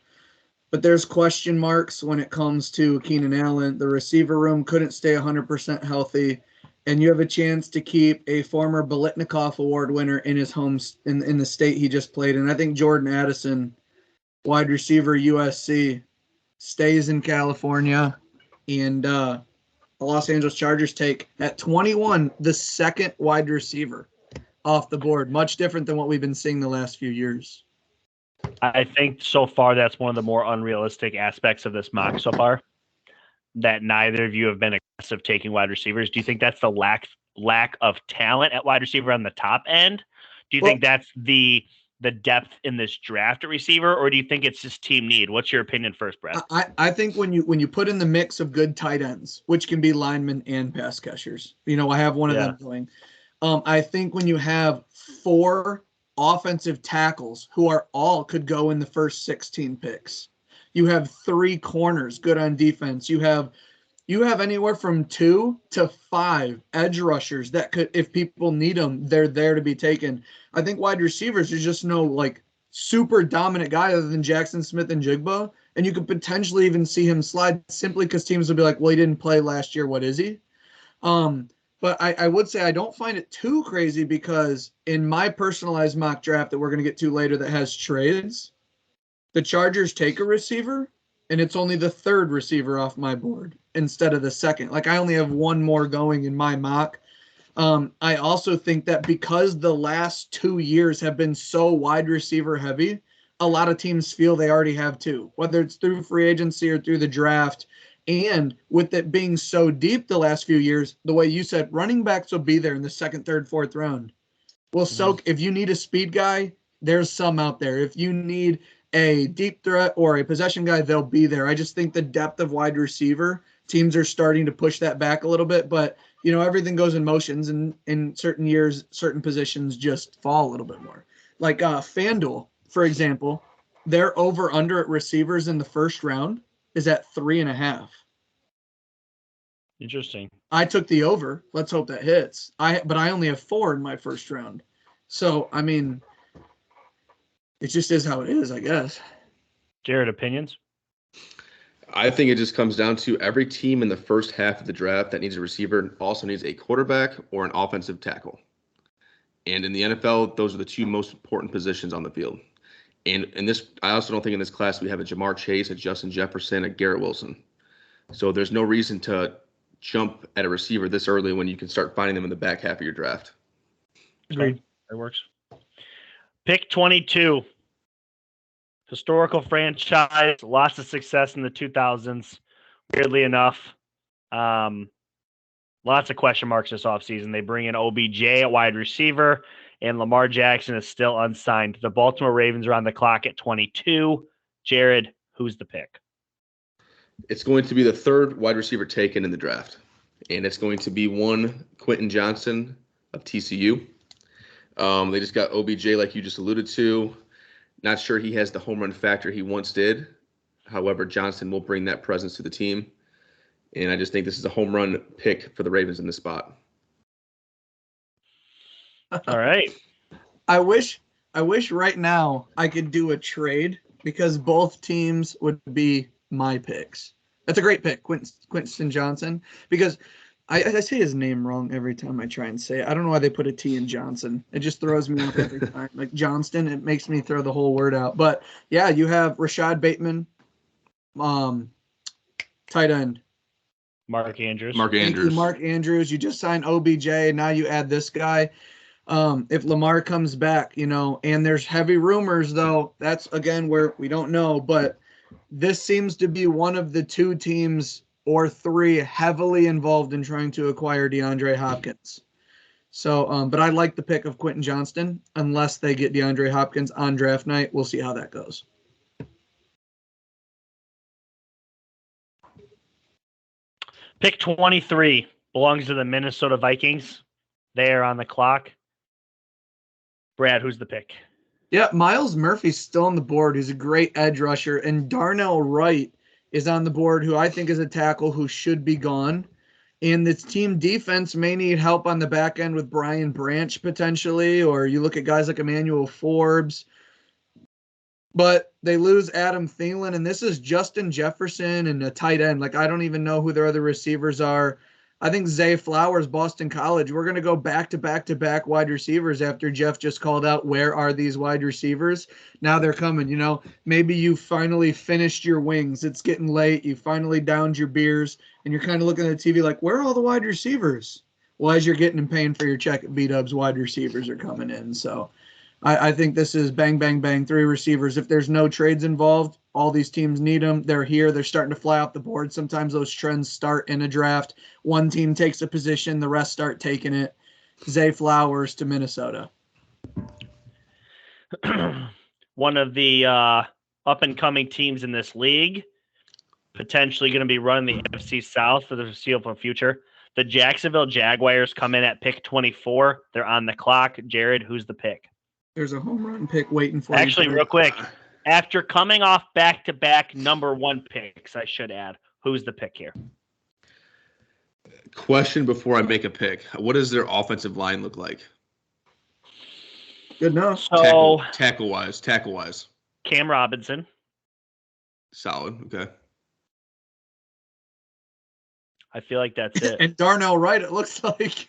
But there's question marks when it comes to Keenan Allen. The receiver room couldn't stay 100% healthy. And you have a chance to keep a former Biletnikoff Award winner in his home in the state he just played in. I think Jordan Addison, wide receiver USC, stays in California. And the Los Angeles Chargers take, at 21, the second wide receiver off the board. Much different than what we've been seeing the last few years. I think so far that's one of the more unrealistic aspects of this mock so far, that neither of you have been aggressive taking wide receivers. Do you think that's the lack of talent at wide receiver on the top end? Do you think that's the depth in this draft at receiver, or do you think it's just team need? What's your opinion first, Brett? I think when you put in the mix of good tight ends, which can be linemen and pass catchers, I have one of them going. I think when you have 4 offensive tackles who are all could go in the first 16 picks, you have 3 corners good on defense. You have anywhere from 2 to 5 edge rushers that could, if people need them, they're there to be taken. I think wide receivers, there's just no super dominant guy other than Jackson Smith and Jigba, and you could potentially even see him slide simply because teams will be like, well, he didn't play last year. What is he? But I would say I don't find it too crazy because in my personalized mock draft that we're going to get to later that has trades, the Chargers take a receiver, and it's only the 3rd receiver off my board instead of the 2nd. I only have 1 more going in my mock. I also think that because the last 2 years have been so wide receiver heavy, a lot of teams feel they already have 2, whether it's through free agency or through the draft. And with it being so deep the last few years, the way you said, running backs will be there in the 2nd, 3rd, 4th round. Well, so if you need a speed guy, there's some out there. If you need a deep threat or a possession guy, they'll be there. I just think the depth of wide receiver, teams are starting to push that back a little bit. But, everything goes in motions, and in certain years, certain positions just fall a little bit more. Like FanDuel, for example, their over-under at receivers in the 1st round is at 3.5. Interesting. I took the over. Let's hope that hits. But I only have 4 in my 1st round. So, it just is how it is, I guess. Jared, opinions? I think it just comes down to every team in the first half of the draft that needs a receiver also needs a quarterback or an offensive tackle. And in the NFL, those are the 2 most important positions on the field. And in this, I also don't think in this class we have a Jamar Chase, a Justin Jefferson, a Garrett Wilson. So there's no reason to jump at a receiver this early when you can start finding them in the back half of your draft. Agreed. That works. Pick 22. Historical franchise, lots of success in the 2000s. Weirdly enough, lots of question marks this offseason. They bring in OBJ at wide receiver, and Lamar Jackson is still unsigned. The Baltimore Ravens are on the clock at 22. Jared, who's the pick? It's going to be the 3rd wide receiver taken in the draft, and it's going to be one Quentin Johnson of TCU. They just got OBJ, like you just alluded to. Not sure he has the home run factor he once did. However, Johnson will bring that presence to the team, and I just think this is a home run pick for the Ravens in this spot. All right. I wish right now I could do a trade because both teams would be my picks. That's a great pick, Quentin Johnson, because I say his name wrong every time I try and say it. I don't know why they put a T in Johnson. It just throws me off every time. Like Johnston, it makes me throw the whole word out. But yeah, you have Rashad Bateman, tight end. Mark Andrews. Mark Andrews. You just signed OBJ, and now you add this guy. If Lamar comes back, and there's heavy rumors, though, that's, again, where we don't know. But this seems to be one of the 2 teams or 3 heavily involved in trying to acquire DeAndre Hopkins. So, but I like the pick of Quentin Johnston unless they get DeAndre Hopkins on draft night. We'll see how that goes. Pick 23 belongs to the Minnesota Vikings. They are on the clock. Brad, who's the pick? Yeah, Miles Murphy's still on the board. He's a great edge rusher. And Darnell Wright is on the board, who I think is a tackle who should be gone. And this team defense may need help on the back end with Brian Branch potentially, or you look at guys like Emmanuel Forbes. But they lose Adam Thielen, and this is Justin Jefferson and a tight end. Like, I don't even know who their other receivers are. I think Zay Flowers, Boston College, we're going to go back to back to back wide receivers after Jeff just called out, where are these wide receivers? Now they're coming. Maybe you finally finished your wings. It's getting late. You finally downed your beers, and you're kind of looking at the TV like, where are all the wide receivers? Well, as you're getting and paying for your check at B-Dubs, wide receivers are coming in. So I think this is bang, bang, bang, 3 receivers. If there's no trades involved, all these teams need them. They're here. They're starting to fly off the board. Sometimes those trends start in a draft. One team takes a position, the rest start taking it. Zay Flowers to Minnesota. One of the up-and-coming teams in this league, potentially going to be running the NFC South for the foreseeable future. The Jacksonville Jaguars come in at pick 24. They're on the clock. Jared, who's the pick? There's a home run pick waiting for Actually, you. real quick, after coming off back-to-back number 1 picks, I should add, who's the pick here? Question before I make a pick. What does their offensive line look like? Good enough. So, Tackle-wise. Cam Robinson. Solid. Okay. I feel like that's it. And Darnell Wright, it looks like.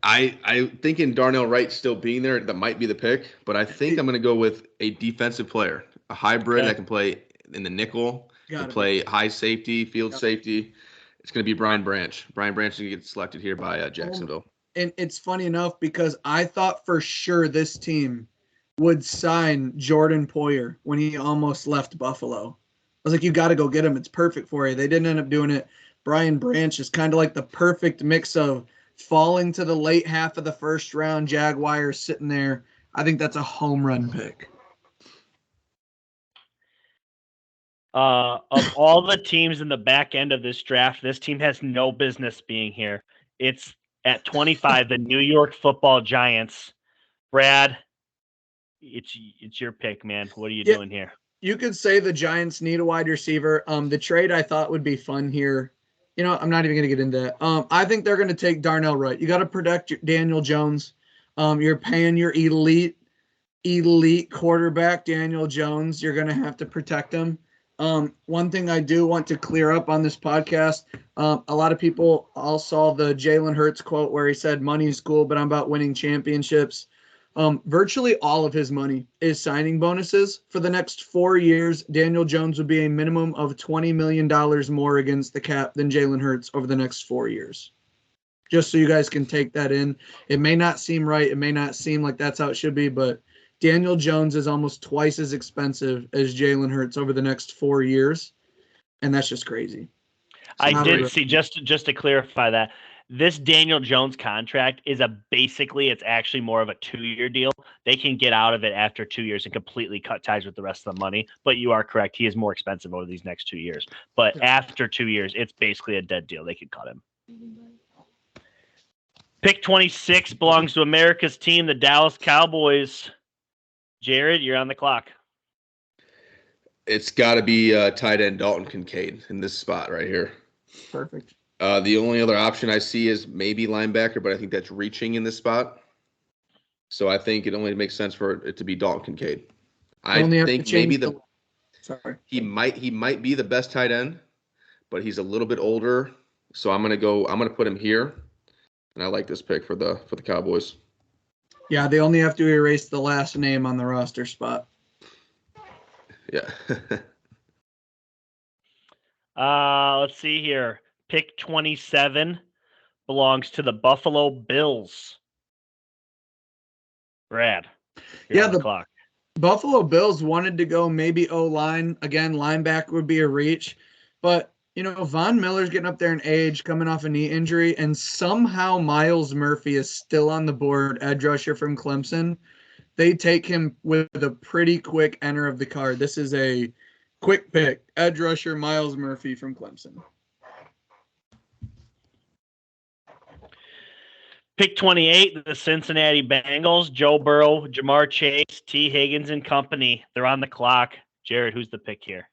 I thinking Darnell Wright still being there, that might be the pick, but I think I'm going to go with a defensive player, a hybrid that can play in the nickel, can play high safety, field safety. It's going to be Brian Branch. Brian Branch is going to get selected here by Jacksonville. And it's funny enough because I thought for sure this team would sign Jordan Poyer when he almost left Buffalo. I was like, you got to go get him. It's perfect for you. They didn't end up doing it. Brian Branch is kind of like the perfect mix of falling to the late half of the first round, Jaguars sitting there. I think that's a home run pick. Of all the teams in the back end of this draft, this team has no business being here. It's at 25, the New York Football Giants. Brad, it's your pick, man. What are you doing here? You could say the Giants need a wide receiver. The trade I thought would be fun here. I'm not even going to get into that. I think they're going to take Darnell Wright. You got to protect Daniel Jones. You're paying your elite quarterback, Daniel Jones. You're going to have to protect him. One thing I do want to clear up on this podcast, a lot of people all saw the Jalen Hurts quote where he said, money is cool, but I'm about winning championships. Virtually all of his money is signing bonuses. For the next 4 years, Daniel Jones would be a minimum of $20 million more against the cap than Jalen Hurts over the next 4 years. Just so you guys can take that in. It may not seem right. It may not seem like that's how it should be, but Daniel Jones is almost twice as expensive as Jalen Hurts over the next 4 years, and that's just crazy. I did see, just to clarify that, this Daniel Jones contract is it's actually more of a 2-year deal. They can get out of it after 2 years and completely cut ties with the rest of the money. But you are correct. He is more expensive over these next 2 years. But after 2 years, it's basically a dead deal. They could cut him. Pick 26 belongs to America's team, the Dallas Cowboys. Jared, you're on the clock. It's got to be tight end Dalton Kincaid in this spot right here. Perfect. The only other option I see is maybe linebacker, but I think that's reaching in this spot. So I think it only makes sense for it to be Dalton Kincaid. I think maybe he might be the best tight end, but he's a little bit older. So I'm gonna put him here, and I like this pick for the Cowboys. Yeah, they only have to erase the last name on the roster spot. Yeah. Let's see here. Pick 27 belongs to the Buffalo Bills. Brad, you're on the clock. Buffalo Bills wanted to go maybe O-line. Again, linebacker would be a reach. But, Von Miller's getting up there in age, coming off a knee injury, and somehow Miles Murphy is still on the board, edge rusher from Clemson. They take him with a pretty quick enter of the card. This is a quick pick. Edge rusher Miles Murphy from Clemson. Pick 28, the Cincinnati Bengals. Joe Burrow, Jamar Chase, T. Higgins and company. They're on the clock. Jared, who's the pick here?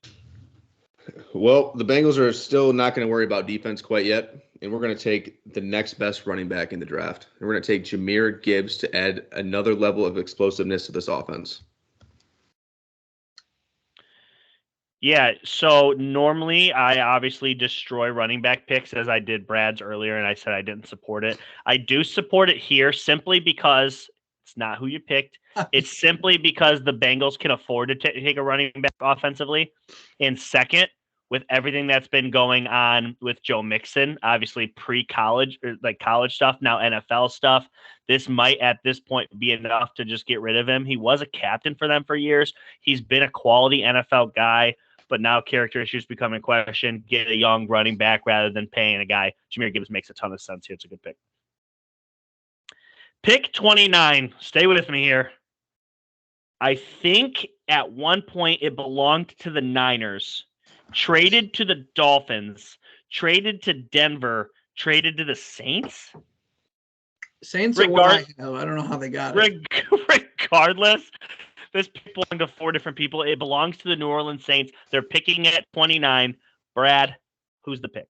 Well, the Bengals are still not going to worry about defense quite yet, and we're going to take the next best running back in the draft. And we're going to take Jahmyr Gibbs to add another level of explosiveness to this offense. Yeah, so normally I obviously destroy running back picks as I did Brad's earlier, and I said I didn't support it. I do support it here simply because it's not who you picked. It's simply because the Bengals can afford to take a running back offensively. And second, with everything that's been going on with Joe Mixon, obviously pre-college, or like college stuff, now NFL stuff, this might at this point be enough to just get rid of him. He was a captain for them for years. He's been a quality NFL guy. But now character issues become in question. Get a young running back rather than paying a guy. Jahmyr Gibbs makes a ton of sense here. It's a good pick. Pick 29. Stay with me here. I think at one point it belonged to the Niners. Traded to the Dolphins. Traded to Denver. Traded to the Saints. Saints are what I know. I don't know how they got it. Regardless, this belongs to 4 different people. It belongs to the New Orleans Saints. They're picking at 29. Brad, who's the pick?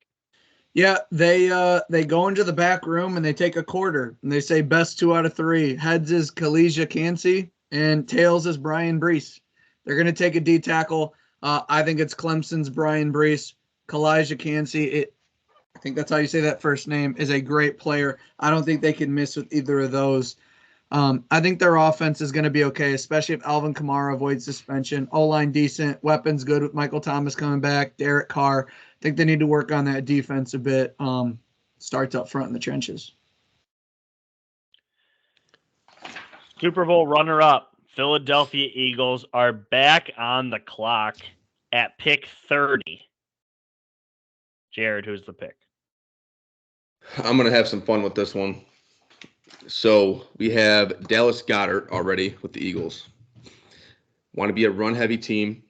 Yeah, they go into the back room and they take a quarter and they say best 2 out of 3. Heads is Kalijah Kancey and tails is Brian Brees. They're going to take a D tackle. I think it's Clemson's Brian Brees. Kalijah Kancey, I think that's how you say that first name, is a great player. I don't think they can miss with either of those. I think their offense is going to be okay, especially if Alvin Kamara avoids suspension. O-line decent, weapons good with Michael Thomas coming back, Derek Carr. I think they need to work on that defense a bit. Starts up front in the trenches. Super Bowl runner-up, Philadelphia Eagles are back on the clock at pick 30. Jared, who's the pick? I'm going to have some fun with this one. So we have Dallas Goedert already with the Eagles. Want to be a run-heavy team?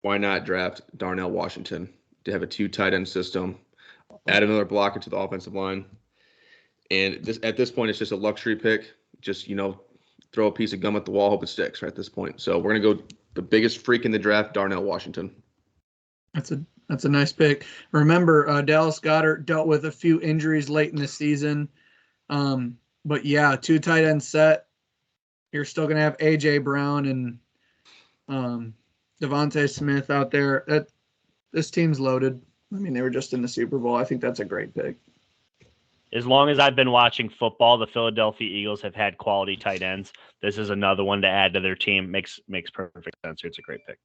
Why not draft Darnell Washington to have a 2 tight end system, add another blocker to the offensive line, and at this point it's just a luxury pick. Just throw a piece of gum at the wall, hope it sticks. Right at this point, so we're gonna go the biggest freak in the draft, Darnell Washington. That's a nice pick. Remember, Dallas Goedert dealt with a few injuries late in the season. But yeah, 2 tight end set. You're still going to have A.J. Brown and Devontae Smith out there. This team's loaded. I mean, they were just in the Super Bowl. I think that's a great pick. As long as I've been watching football, the Philadelphia Eagles have had quality tight ends. This is another one to add to their team. Makes perfect sense here. It's a great pick.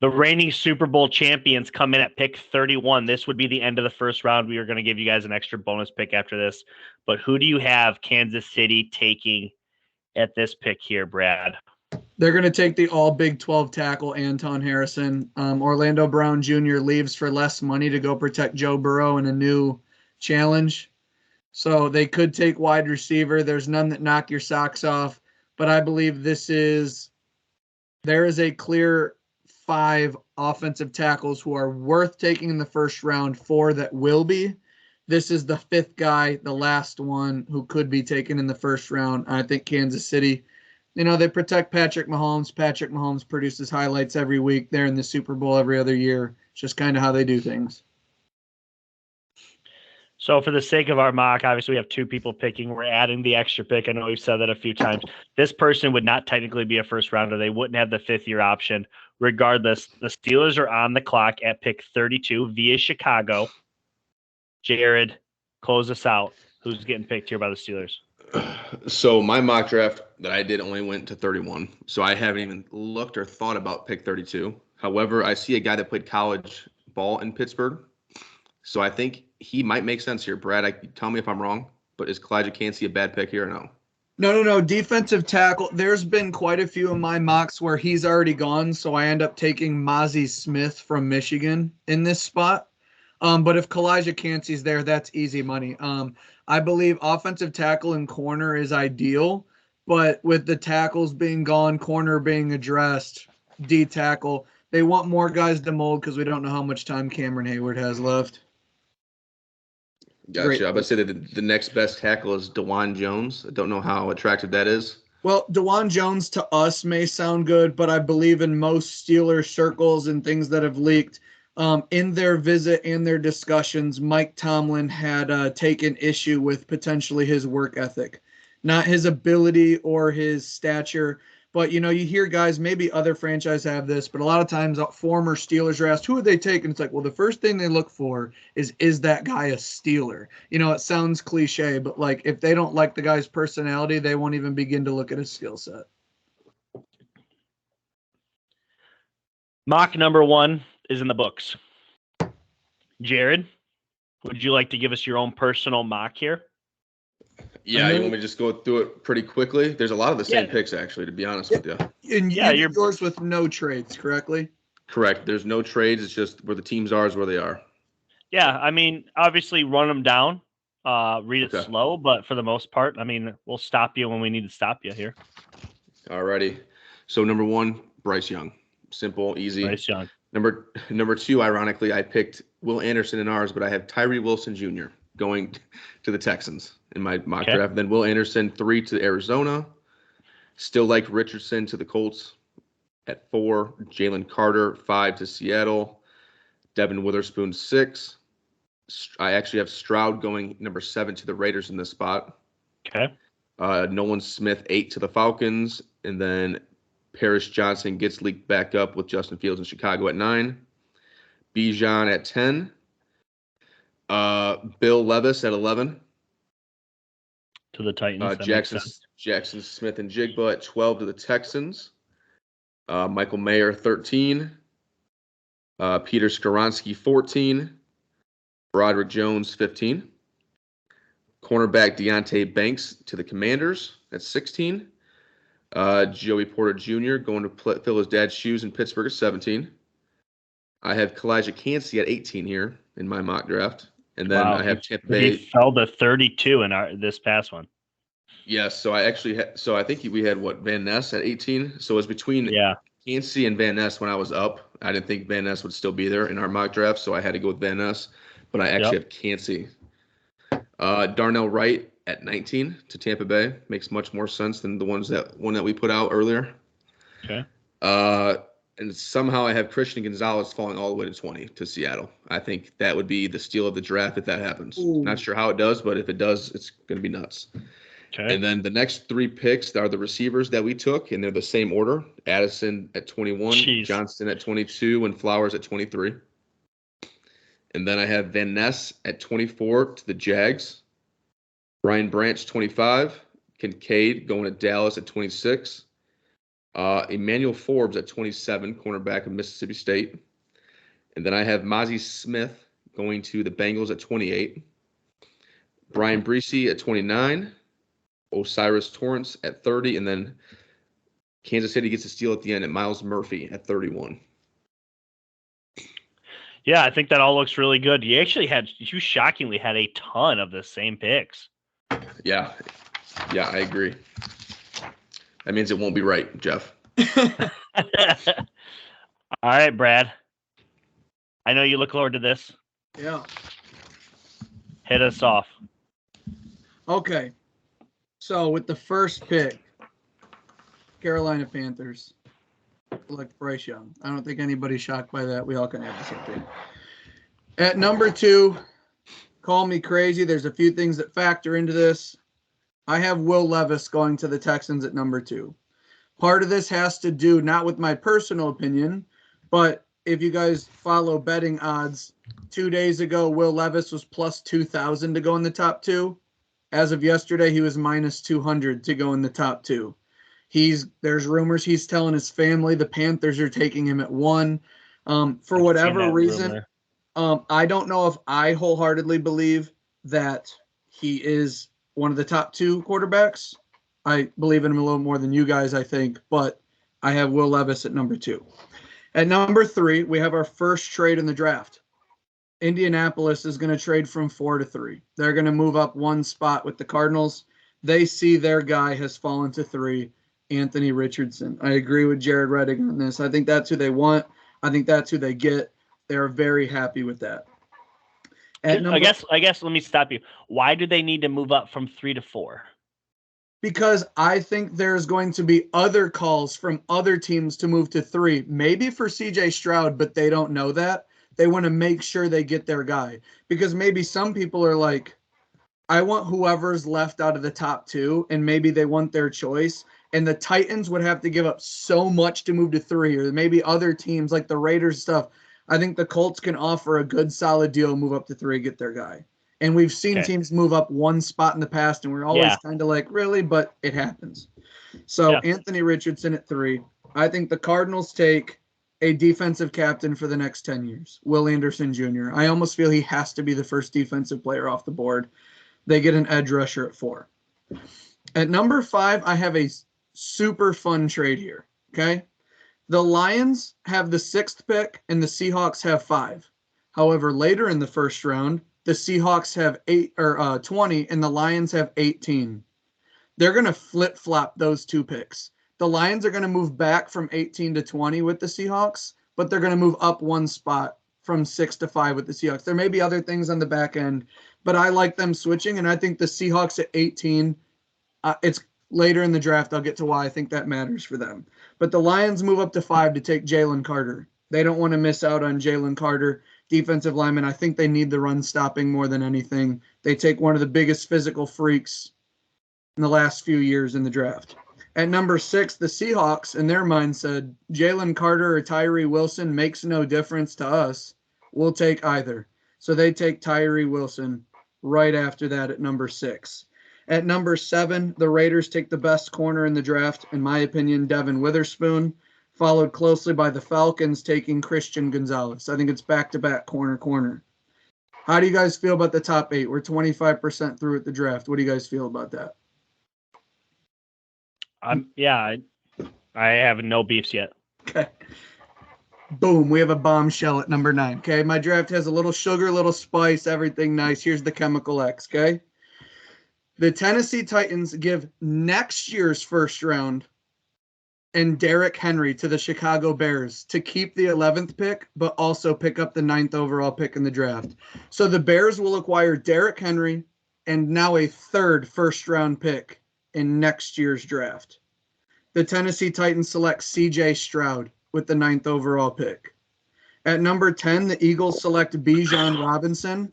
The reigning Super Bowl champions come in at pick 31. This would be the end of the first round. We are going to give you guys an extra bonus pick after this. But who do you have Kansas City taking at this pick here, Brad? They're going to take the all Big 12 tackle, Anton Harrison. Orlando Brown Jr. leaves for less money to go protect Joe Burrow in a new challenge. So they could take wide receiver. There's none that knock your socks off. But I believe there is a clear 5 offensive tackles who are worth taking in the first round, 4 that will be. This is the 5th guy, the last one who could be taken in the first round. I think Kansas City, they protect Patrick Mahomes. Patrick Mahomes produces highlights every week. They're in the Super Bowl every other year. It's just kind of how they do things. So for the sake of our mock, obviously we have 2 people picking. We're adding the extra pick. I know we've said that a few times. This person would not technically be a first rounder. They wouldn't have the 5th-year option. Regardless, the Steelers are on the clock at pick 32 via Chicago. Jared, close us out. Who's getting picked here by the Steelers? So my mock draft that I did only went to 31. So I haven't even looked or thought about pick 32. However, I see a guy that played college ball in Pittsburgh. So I think he might make sense here. Brad, tell me if I'm wrong, but is Kalijah Kancey a bad pick here or no? No. Defensive tackle. There's been quite a few of my mocks where he's already gone, so I end up taking Mozzie Smith from Michigan in this spot. But if Kalijah Kancey's there, that's easy money. I believe offensive tackle and corner is ideal, but with the tackles being gone, corner being addressed, D tackle, they want more guys to mold because we don't know how much time Cameron Hayward has left. Great. Gotcha. I would say that the next best tackle is DeJuan Jones. I don't know how attractive that is. Well, DeJuan Jones to us may sound good, but I believe in most Steelers circles and things that have leaked, in their visit and their discussions, Mike Tomlin had taken issue with potentially his work ethic, not his ability or his stature. But, you hear guys, maybe other franchises have this, but a lot of times former Steelers are asked, who would they take? And it's like, well, the first thing they look for is that guy a Steeler? It sounds cliche, but like if they don't like the guy's personality, they won't even begin to look at his skill set. Mock number 1 is in the books. Jared, would you like to give us your own personal mock here? Yeah, you want me to just go through it pretty quickly? There's a lot of the same picks, actually, to be honest with you. And you're yours with no trades, correctly? Correct. There's no trades. It's just where the teams are is where they are. Yeah, I mean, obviously run them down, read it slow, but for the most part, I mean, we'll stop you when we need to stop you here. Alrighty. So number 1, Bryce Young. Simple, easy. Bryce Young. Number 2, ironically, I picked Will Anderson in ours, but I have Tyree Wilson Jr. going to the Texans in my mock draft. Then Will Anderson 3 to Arizona. Still like Richardson to the Colts at 4. Jalen Carter 5 to Seattle. Devin Witherspoon 6. I actually have Stroud going number 7 to the Raiders in this spot. Okay. Nolan Smith 8 to the Falcons, and then Paris Johnson gets leaked back up with Justin Fields in Chicago at 9. Bijan at 10. Bill Levis at 11. To the Titans. Jackson Smith and Jigba at 12 to the Texans. Michael Mayer 13. Peter Skoronski 14. Broderick Jones 15. Cornerback Deontay Banks to the Commanders at 16. Joey Porter Jr. going to fill his dad's shoes in Pittsburgh at 17. I have Kalijah Kancey at 18 here in my mock draft. And then I have Tampa Bay. He fell to 32 in this past one. Yes, so I actually I think we had Van Ness at 18. So it was between Kancey and Van Ness when I was up. I didn't think Van Ness would still be there in our mock draft, so I had to go with Van Ness. But I actually have Kancey. Darnell Wright at 19 to Tampa Bay makes much more sense than the one that we put out earlier. Okay. And somehow I have Christian Gonzalez falling all the way to 20 to Seattle. I think that would be the steal of the draft if that happens. Ooh. Not sure how it does, but if it does, it's going to be nuts. Okay. And then the next 3 picks are the receivers that we took, and they're the same order. Addison at 21, Johnston at 22, and Flowers at 23. And then I have Van Ness at 24 to the Jags. Brian Branch, 25. Kincaid going to Dallas at 26. Emmanuel Forbes at 27, cornerback of Mississippi State. And then I have Mozzie Smith going to the Bengals at 28. Brian Breesy at 29. Osiris Torrance at 30. And then Kansas City gets a steal at the end at Miles Murphy at 31. Yeah, I think that all looks really good. You shockingly had a ton of the same picks. Yeah, I agree. That means it won't be right, Jeff. All right, Brad. I know you look forward to this. Yeah. Hit us off. Okay. So with the first pick, Carolina Panthers select Bryce Young. I don't think anybody's shocked by that. We all can have the same thing. At number 2, call me crazy. There's a few things that factor into this. I have Will Levis going to the Texans at number 2. Part of this has to do not with my personal opinion, but if you guys follow betting odds, 2 days ago, Will Levis was plus 2,000 to go in the top 2. As of yesterday, he was minus 200 to go in the top 2. There's rumors he's telling his family the Panthers are taking him at 1. For whatever reason, I don't know if I wholeheartedly believe that he is one of the top 2 quarterbacks. I believe in him a little more than you guys, I think, but I have Will Levis at number 2. At number 3, we have our first trade in the draft. Indianapolis is going to trade from 4 to 3. They're going to move up 1 spot with the Cardinals. They see their guy has fallen to 3, Anthony Richardson. I agree with Jared Reddick on this. I think that's who they want. I think that's who they get. They're very happy with that. At number, I guess let me stop you. Why do they need to move up from 3 to 4? because I think there's going to be other calls from other teams to move to 3, maybe for CJ Stroud, but they don't know that. They want to make sure they get their guy, because maybe some people are like, I want whoever's left out of the top 2, and maybe they want their choice. And the Titans would have to give up so much to move to 3, or maybe other teams like the Raiders stuff. I think the Colts can offer a good solid deal, move up to 3, get their guy. And we've seen teams move up one spot in the past, and we're always kind of like, really? But it happens. So Anthony Richardson at 3. I think the Cardinals take a defensive captain for the next 10 years, Will Anderson Jr. I almost feel he has to be the first defensive player off the board. They get an edge rusher at 4. At number 5, I have a super fun trade here, okay? The Lions have the 6th pick, and the Seahawks have 5. However, later in the first round, the Seahawks have 20, and the Lions have 18. They're going to flip-flop those 2 picks. The Lions are going to move back from 18 to 20 with the Seahawks, but they're going to move up one spot from 6 to 5 with the Seahawks. There may be other things on the back end, but I like them switching, and I think the Seahawks at 18, it's later in the draft. I'll get to why I think that matters for them. But the Lions move up to 5 to take Jalen Carter. They don't want to miss out on Jalen Carter, defensive lineman. I think they need the run stopping more than anything. They take one of the biggest physical freaks in the last few years in the draft. At number 6, the Seahawks, in their mind, said, Jalen Carter or Tyree Wilson makes no difference to us. We'll take either. So they take Tyree Wilson right after that at number 6. At number 7, the Raiders take the best corner in the draft, in my opinion, Devin Witherspoon, followed closely by the Falcons taking Christian Gonzalez. I think it's back-to-back corner. How do you guys feel about the top 8? We're 25% through at the draft. What do you guys feel about that? I have no beefs yet. Okay. Boom, we have a bombshell at number 9. Okay, my draft has a little sugar, little spice, everything nice. Here's the Chemical X, okay? The Tennessee Titans give next year's first round and Derrick Henry to the Chicago Bears to keep the 11th pick, but also pick up the 9th overall pick in the draft. So the Bears will acquire Derrick Henry and now a 3rd first-round pick in next year's draft. The Tennessee Titans select C.J. Stroud with the 9th overall pick. At number 10, the Eagles select Bijan Robinson.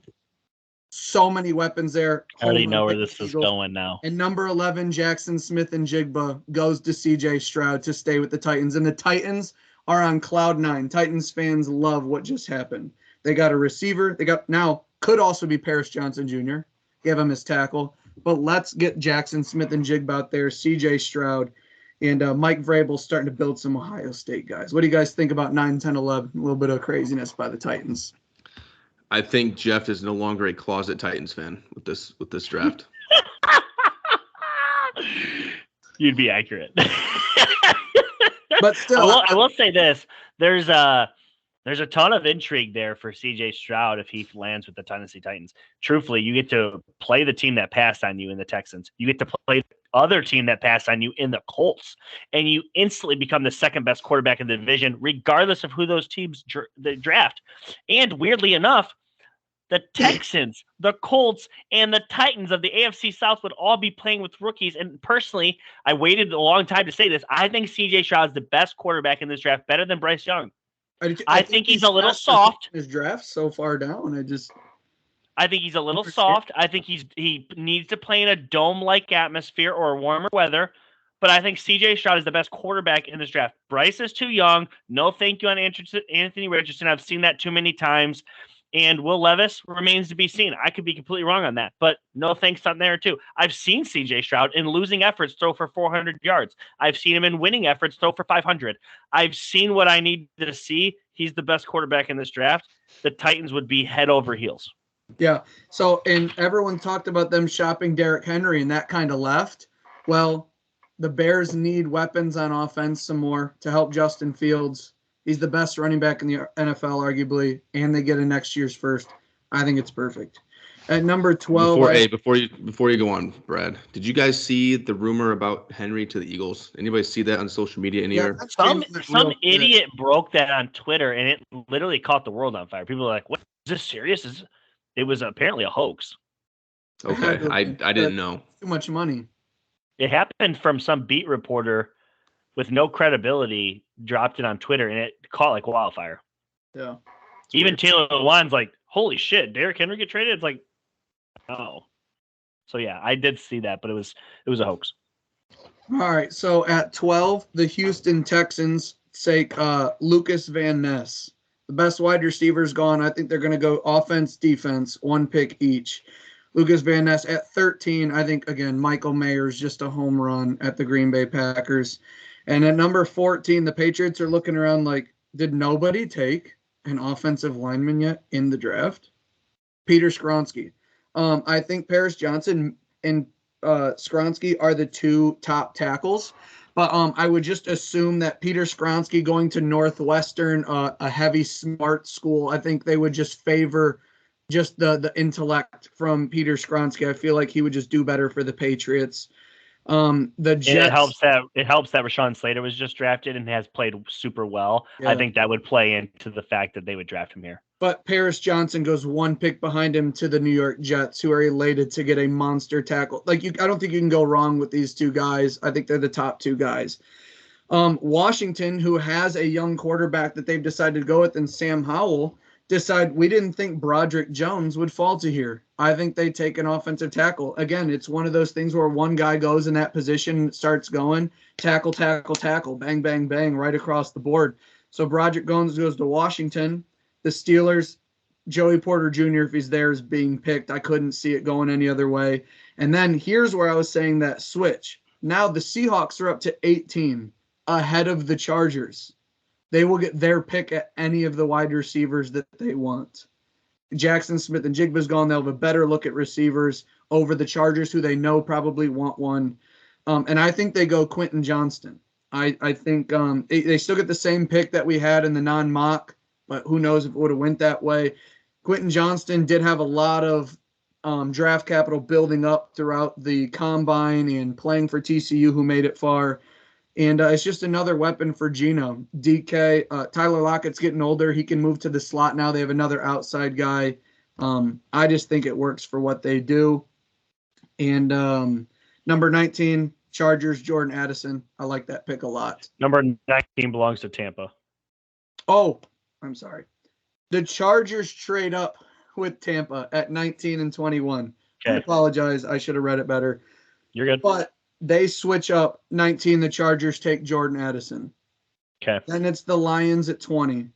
So many weapons there. I already know where this is going now. And number 11, Jackson Smith-Njigba goes to C.J. Stroud to stay with the Titans. And the Titans are on cloud 9. Titans fans love what just happened. They got a receiver. They got now could also be Paris Johnson Jr. Give him his tackle. But let's get Jackson Smith-Njigba out there, C.J. Stroud, and Mike Vrabel starting to build some Ohio State guys. What do you guys think about 9, 10, 11? A little bit of craziness by the Titans. I think Jeff is no longer a closet Titans fan with this draft. You'd be accurate. But still, I will say this: there's a ton of intrigue there for C.J. Stroud if he lands with the Tennessee Titans. Truthfully, you get to play the team that passed on you in the Texans. You get to play the other team that passed on you in the Colts, and you instantly become the second best quarterback in the division, regardless of who those teams draft. And weirdly enough, the Texans, the Colts, and the Titans of the AFC South would all be playing with rookies. And personally, I waited a long time to say this. I think C.J. Stroud is the best quarterback in this draft, better than Bryce Young. I think he's a little soft. His draft so far down. I think he's a little soft. I think he needs to play in a dome-like atmosphere or warmer weather. But I think C.J. Stroud is the best quarterback in this draft. Bryce is too young. No thank you on Anthony Richardson. I've seen that too many times. And Will Levis remains to be seen. I could be completely wrong on that, but no thanks on there too. I've seen C.J. Stroud in losing efforts throw for 400 yards. I've seen him in winning efforts throw for 500. I've seen what I need to see. He's the best quarterback in this draft. The Titans would be head over heels. Yeah. So, and everyone talked about them shopping Derrick Henry, and that kind of left. Well, the Bears need weapons on offense some more to help Justin Fields. He's the best running back in the NFL, arguably, and they get a next year's first. I think it's perfect. At number 12. Before you go on, Brad, did you guys see the rumor about Henry to the Eagles? Anybody see that on social media anywhere? Yeah, some idiot broke that on Twitter, and it literally caught the world on fire. People are like, "What? Is this serious?" it was apparently a hoax. Okay, I didn't know. Too much money. It happened from some beat reporter with no credibility, dropped it on Twitter, and it caught like wildfire. Yeah. Even Taylor Lewan's like, holy shit, Derrick Henry get traded? It's like, oh. So yeah, I did see that, but it was a hoax. All right. So at 12, the Houston Texans take Lucas Van Ness. The best wide receiver's gone. I think they're going to go offense, defense, one pick each. Lucas Van Ness at 13. I think, again, Michael Mayer's just a home run at the Green Bay Packers. And at number 14, the Patriots are looking around like, did nobody take an offensive lineman yet in the draft? Peter Skronsky. I think Paris Johnson and Skronsky are the two top tackles. But I would just assume that Peter Skronsky going to Northwestern, a heavy smart school, I think they would just favor just the intellect from Peter Skronsky. I feel like he would just do better for the Patriots. The Jets. It helps that Rashawn Slater was just drafted and has played super well. Yeah. I think that would play into the fact that they would draft him here. But Paris Johnson goes one pick behind him to the New York Jets, who are elated to get a monster tackle. I don't think you can go wrong with these two guys. I think they're the top two guys. Washington, who has a young quarterback that they've decided to go with, and Sam Howell, we didn't think Broderick Jones would fall to here. I think they take an offensive tackle. Again, it's one of those things where one guy goes in that position, starts going, tackle, bang, bang, bang, right across the board. So Broderick Jones goes to Washington. The Steelers, Joey Porter Jr., if he's there, is being picked. I couldn't see it going any other way. And then here's where I was saying that switch. Now the Seahawks are up to 18, ahead of the Chargers. They will get their pick at any of the wide receivers that they want. Jackson Smith and Jigba's gone. They'll have a better look at receivers over the Chargers, who they know probably want one. And I think they go Quentin Johnston. I think they still get the same pick that we had in the non-mock, but who knows if it would have went that way. Quentin Johnston did have a lot of draft capital building up throughout the combine and playing for TCU, who made it far. And it's just another weapon for Geno. DK, Tyler Lockett's getting older. He can move to the slot now. They have another outside guy. I just think it works for what they do. And number 19, Chargers, Jordan Addison. I like that pick a lot. Number 19 belongs to Tampa. Oh, I'm sorry. The Chargers trade up with Tampa at 19 and 21. Okay. I apologize. I should have read it better. You're good. But they switch up 19. The Chargers take Jordan Addison. Okay. Then it's the Lions at 20.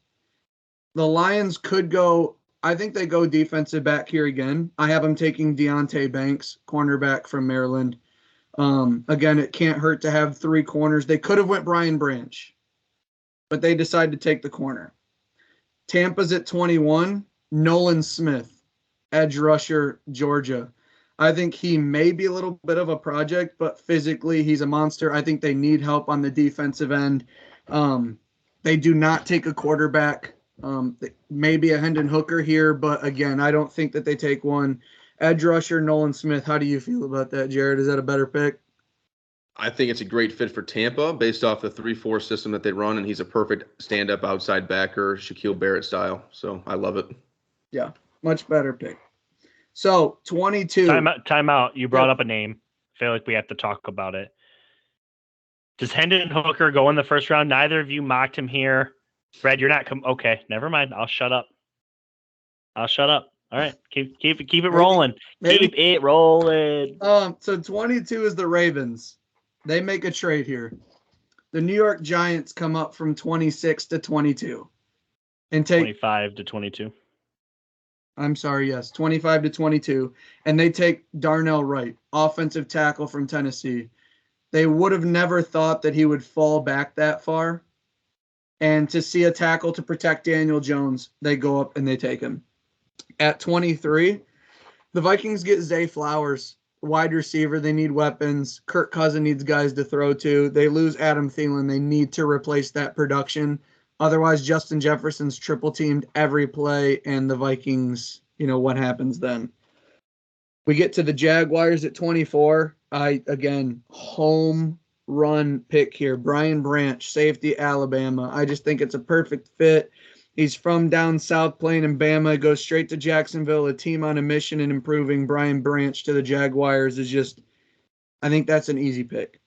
The Lions could go, I think they go defensive back here again. I have them taking Deonte Banks, cornerback from Maryland. Again, it can't hurt to have three corners. They could have went Brian Branch, but they decided to take the corner. Tampa's at 21. Nolan Smith, edge rusher, Georgia. I think he may be a little bit of a project, but physically he's a monster. I think they need help on the defensive end. They do not take a quarterback. Maybe a Hendon Hooker here, but again, I don't think that they take one. Edge rusher, Nolan Smith. How do you feel about that, Jared? Is that a better pick? I think it's a great fit for Tampa based off the 3-4 system that they run, and he's a perfect stand-up outside backer, Shaquille Barrett style. So I love it. Yeah, much better pick. So 22. Time out. You brought up a name. I feel like we have to talk about it. Does Hendon Hooker go in the first round? Neither of you mocked him here. Fred, you're not okay. Never mind. I'll shut up. All right. Keep it rolling. Maybe. Keep it rolling. So 22 is the Ravens. They make a trade here. The New York Giants come up from 26 to 22 and take 25 to 22. I'm sorry, yes, 25 to 22, and they take Darnell Wright, offensive tackle from Tennessee. They would have never thought that he would fall back that far. And to see a tackle to protect Daniel Jones, they go up and they take him. At 23, the Vikings get Zay Flowers, wide receiver. They need weapons. Kirk Cousins needs guys to throw to. They lose Adam Thielen. They need to replace that production. Otherwise, Justin Jefferson's triple-teamed every play, and the Vikings, what happens then? We get to the Jaguars at 24. Again, home run pick here. Brian Branch, safety, Alabama. I just think it's a perfect fit. He's from down south playing in Bama, goes straight to Jacksonville, a team on a mission and improving. Brian Branch to the Jaguars is just, I think that's an easy pick.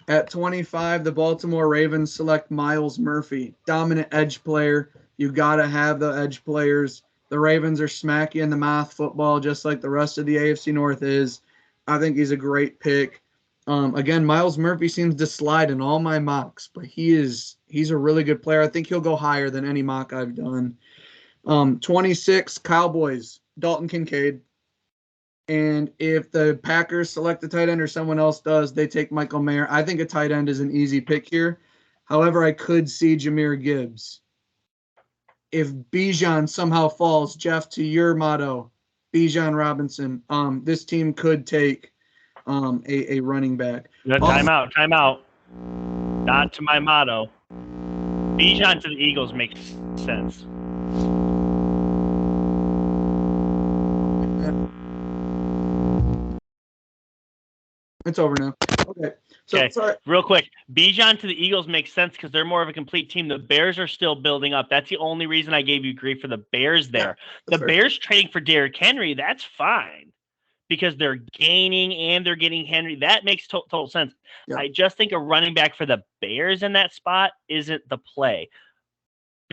At 25, the Baltimore Ravens select Myles Murphy, dominant edge player. You got to have the edge players. The Ravens are smacky in the mouth football, just like the rest of the AFC North is. I think he's a great pick. Again, Myles Murphy seems to slide in all my mocks, but he's a really good player. I think he'll go higher than any mock I've done. 26, Cowboys, Dalton Kincaid. And if the Packers select a tight end or someone else does, they take Michael Mayer. I think a tight end is an easy pick here. However, I could see Jahmyr Gibbs. If Bijan somehow falls, Jeff, to your motto, Bijan Robinson, this team could take a running back. No, time out. Not to my motto. Bijan to the Eagles makes sense. It's over now. Okay. So, Okay. sorry. Real quick, Bijan to the Eagles makes sense because they're more of a complete team. The Bears are still building up. That's the only reason I gave you grief for the Bears there. Yeah, the Bears trading for Derrick Henry, that's fine because they're gaining and they're getting Henry. That makes total sense. Yeah. I just think a running back for the Bears in that spot isn't the play.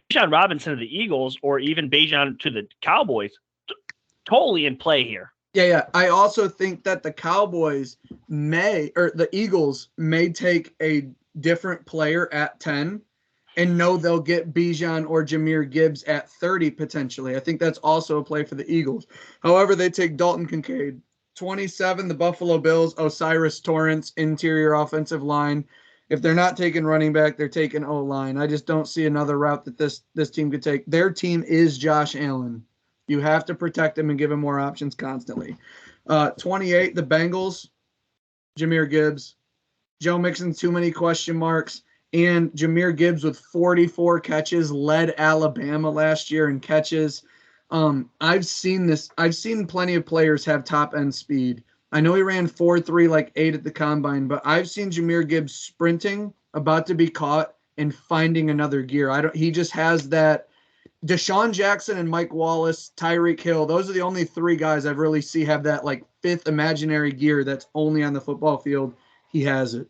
Bijan Robinson to the Eagles or even Bijan to the Cowboys, totally in play here. Yeah. I also think that the Eagles may take a different player at 10 and know they'll get Bijan or Jahmyr Gibbs at 30 potentially. I think that's also a play for the Eagles. However, they take Dalton Kincaid. 27, the Buffalo Bills, Osiris Torrance, interior offensive line. If they're not taking running back, they're taking O-line. I just don't see another route that this team could take. Their team is Josh Allen. You have to protect him and give him more options constantly. 28, the Bengals, Jahmyr Gibbs. Joe Mixon, too many question marks. And Jahmyr Gibbs with 44 catches led Alabama last year in catches. I've seen plenty of players have top end speed. I know he ran 4.3 like 8 at the combine, but I've seen Jahmyr Gibbs sprinting, about to be caught, and finding another gear. He just has that. Deshaun Jackson and Mike Wallace, Tyreek Hill, those are the only 3 guys I've really see have that like 5th imaginary gear that's only on the football field. He has it.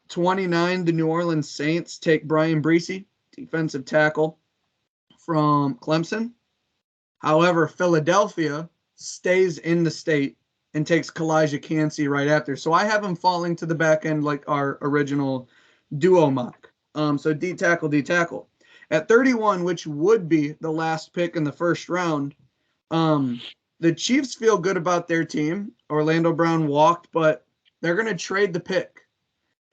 29, the New Orleans Saints take Brian Bresee, defensive tackle from Clemson. However, Philadelphia stays in the state and takes Kalijah Kancey right after. So I have him falling to the back end like our original duo mock. So D tackle. At 31, which would be the last pick in the first round, the Chiefs feel good about their team. Orlando Brown walked, but they're going to trade the pick.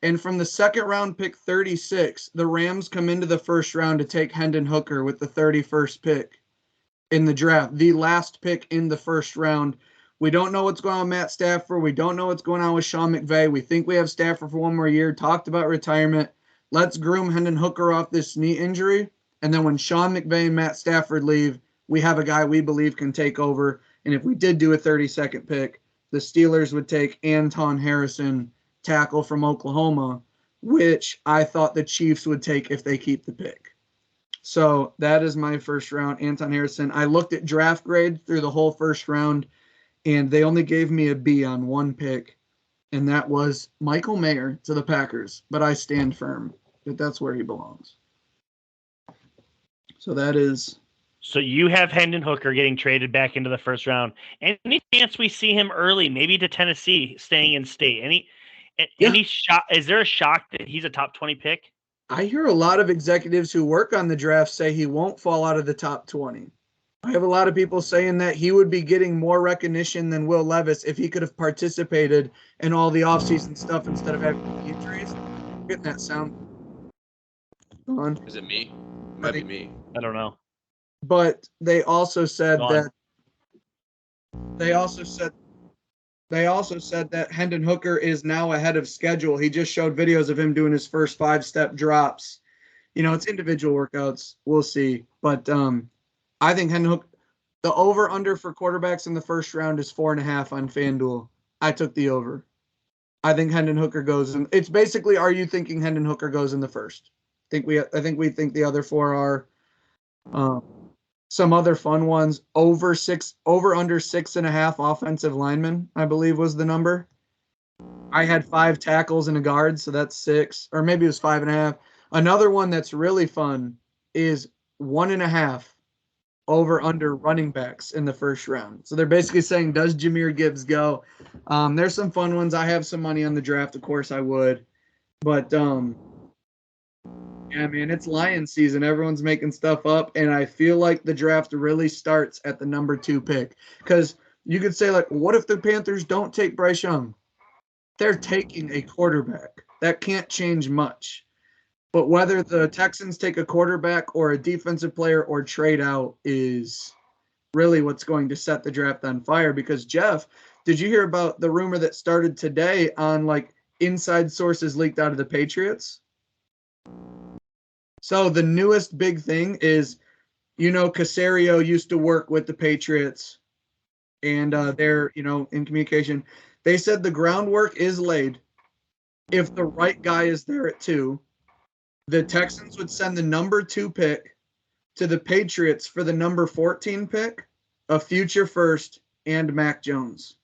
And from the second round pick 36, the Rams come into the first round to take Hendon Hooker with the 31st pick in the draft, the last pick in the first round. We don't know what's going on with Matt Stafford. We don't know what's going on with Sean McVay. We think we have Stafford for one more year, talked about retirement. Let's groom Hendon Hooker off this knee injury. And then when Sean McVay and Matt Stafford leave, we have a guy we believe can take over. And if we did do a 32nd pick, the Steelers would take Anton Harrison, tackle from Oklahoma, which I thought the Chiefs would take if they keep the pick. So that is my first round, Anton Harrison. I looked at draft grade through the whole first round, and they only gave me a B on one pick, and that was Michael Mayer to the Packers. But I stand firm that that's where he belongs. So that is. So you have Hendon Hooker getting traded back into the first round. Any chance we see him early, maybe to Tennessee, staying in state? Any shock? Is there a shock that he's a top 20 pick? I hear a lot of executives who work on the draft say he won't fall out of the top 20. I have a lot of people saying that he would be getting more recognition than Will Levis if he could have participated in all the offseason stuff instead of having injuries. I'm getting that sound on. Is it me? It might be me. I don't know. But they also said that Hendon Hooker is now ahead of schedule. He just showed videos of him doing his first 5-step drops. You know, it's individual workouts. We'll see. But I think Hendon Hooker, the over-under for quarterbacks in the first round is 4.5 on FanDuel. I took the over. I think Hendon Hooker goes in. It's basically, are you thinking Hendon Hooker goes in the first? I think we think the other 4 are. Um, some other fun ones: over under 6.5 offensive linemen, I believe was the number. I had 5 tackles and a guard, so that's 6, or maybe it was 5.5. Another one that's really fun is 1.5 over under running backs in the first round. So they're basically saying, does Jahmyr Gibbs go? There's some fun ones. I have some money on the draft. Of course I would. But yeah, man, it's Lions season. Everyone's making stuff up. And I feel like the draft really starts at the number 2 pick. Because you could say, like, what if the Panthers don't take Bryce Young? They're taking a quarterback. That can't change much. But whether the Texans take a quarterback or a defensive player or trade out is really what's going to set the draft on fire. Because, Jeff, did you hear about the rumor that started today on like inside sources leaked out of the Patriots? So the newest big thing is, Caserio used to work with the Patriots, and they're, in communication. They said the groundwork is laid. If the right guy is there at 2, the Texans would send the number 2 pick to the Patriots for the number 14 pick, a future first, and Mac Jones.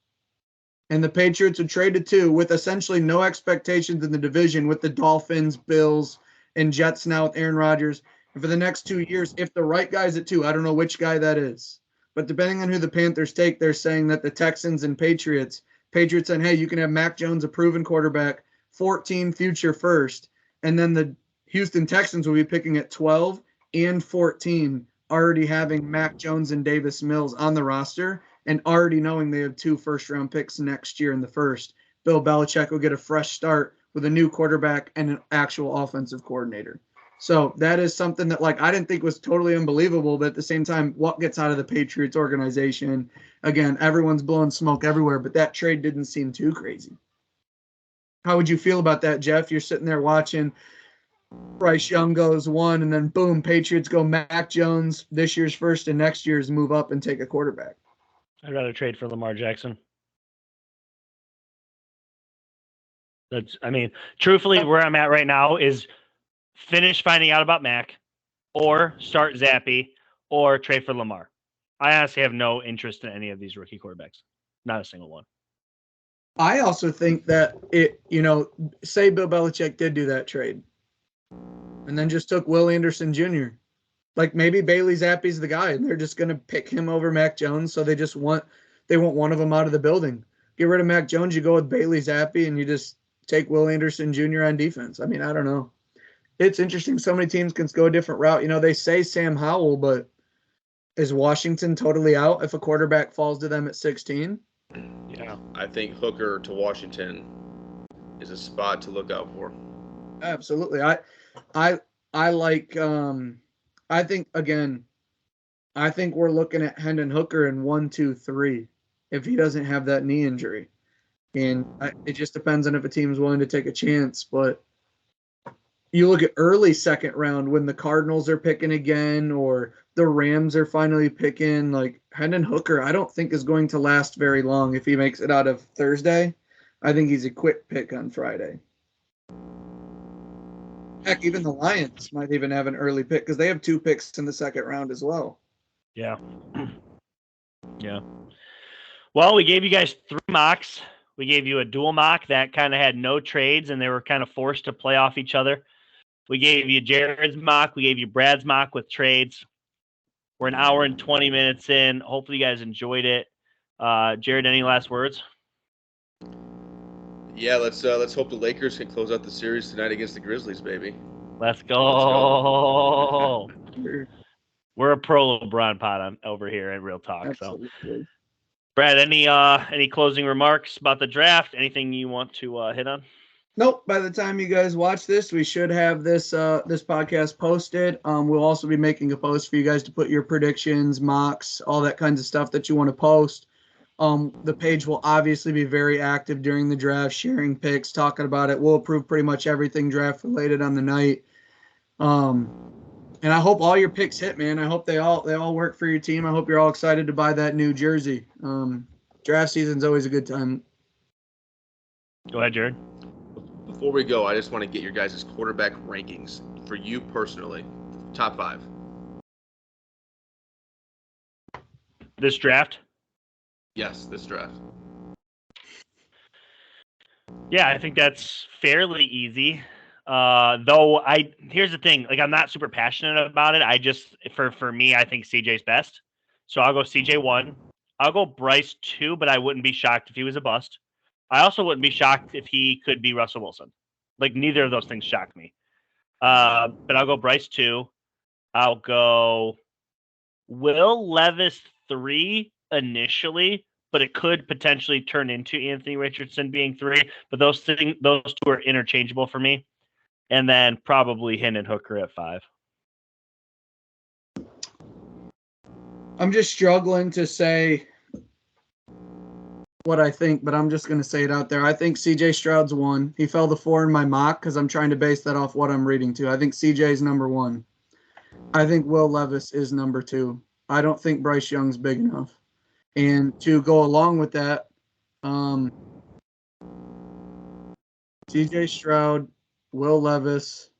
And the Patriots would trade to 2 with essentially no expectations in the division with the Dolphins, Bills, and Jets now with Aaron Rodgers. And for the next 2 years, if the right guy's at 2, I don't know which guy that is. But depending on who the Panthers take, they're saying that the Texans and Patriots saying, hey, you can have Mac Jones, a proven quarterback, 14 future first. And then the Houston Texans will be picking at 12 and 14, already having Mac Jones and Davis Mills on the roster and already knowing they have 2 first-round picks next year in the first. Bill Belichick will get a fresh start with a new quarterback and an actual offensive coordinator. So that is something that, like, I didn't think was totally unbelievable, but at the same time, what gets out of the Patriots organization? Again, everyone's blowing smoke everywhere, but that trade didn't seem too crazy. How would you feel about that, Jeff? You're sitting there watching Bryce Young goes 1, and then boom, Patriots go Mac Jones, this year's first, and next year's move up and take a quarterback. I'd rather trade for Lamar Jackson. Truthfully, where I'm at right now is finish finding out about Mac, or start Zappy, or trade for Lamar. I honestly have no interest in any of these rookie quarterbacks. Not a single one. I also think that say Bill Belichick did do that trade and then just took Will Anderson Jr. Like maybe Bailey Zappe's the guy and they're just going to pick him over Mac Jones. So they want one of them out of the building. Get rid of Mac Jones. You go with Bailey Zappe and you just take Will Anderson Jr. on defense. I mean, I don't know. It's interesting. So many teams can go a different route. They say Sam Howell, but is Washington totally out if a quarterback falls to them at 16? Yeah, I think Hooker to Washington is a spot to look out for. Absolutely. I like I think we're looking at Hendon Hooker in 1, 2, 3 if he doesn't have that knee injury. And it just depends on if a team's willing to take a chance. But you look at early second round when the Cardinals are picking again or the Rams are finally picking, like Hendon Hooker, I don't think is going to last very long if he makes it out of Thursday. I think he's a quick pick on Friday. Heck, even the Lions might even have an early pick because they have 2 picks in the second round as well. Yeah. Yeah. Well, we gave you guys 3 mocks. We gave you a dual mock that kind of had no trades and they were kind of forced to play off each other. We gave you Jared's mock. We gave you Brad's mock with trades. We're an hour and 20 minutes in. Hopefully you guys enjoyed it. Jared, any last words? Yeah, let's hope the Lakers can close out the series tonight against the Grizzlies, baby. Let's go. We're a pro LeBron pod over here at Real Talk. Absolutely. So, Brad, any closing remarks about the draft? Anything you want to hit on? Nope. By the time you guys watch this, we should have this podcast posted. We'll also be making a post for you guys to put your predictions, mocks, all that kinds of stuff that you want to post. The page will obviously be very active during the draft, sharing picks, talking about it. We'll approve pretty much everything draft related on the night. And I hope all your picks hit, man. I hope they all work for your team. I hope you're all excited to buy that new jersey. Draft season's always a good time. Go ahead, Jared. Before we go, I just want to get your guys' quarterback rankings for you personally. Top 5. This draft? Yes, this draft. Yeah, I think that's fairly easy. Here's the thing, like I'm not super passionate about it. I just for me, I think CJ's best. So I'll go CJ 1. I'll go Bryce 2, but I wouldn't be shocked if he was a bust. I also wouldn't be shocked if he could be Russell Wilson. Like neither of those things shock me. But I'll go Bryce 2. I'll go Will Levis 3 initially, but it could potentially turn into Anthony Richardson being 3. But those two are interchangeable for me. And then probably Hendon Hooker at 5. I'm just struggling to say what I think, but I'm just going to say it out there. I think CJ Stroud's 1. He fell to 4 in my mock because I'm trying to base that off what I'm reading to. I think CJ's number 1. I think Will Levis is number 2. I don't think Bryce Young's big enough. And to go along with that, CJ Stroud, Will Levis.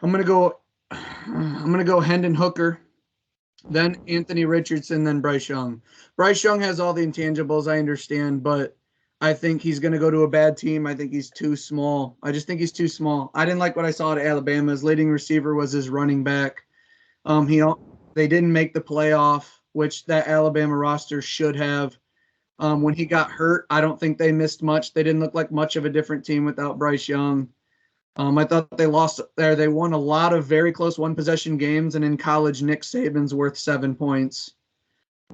I'm gonna go Hendon Hooker, then Anthony Richardson, then Bryce Young. Bryce Young has all the intangibles, I understand, but I think he's going to go to a bad team. I think he's too small. I just think he's too small. I didn't like what I saw at Alabama. His leading receiver was his running back. They didn't make the playoff, which that Alabama roster should have. When he got hurt, I don't think they missed much. They didn't look like much of a different team without Bryce Young. I thought they lost there. They won a lot of very close one-possession games, and in college, Nick Saban's worth 7 points.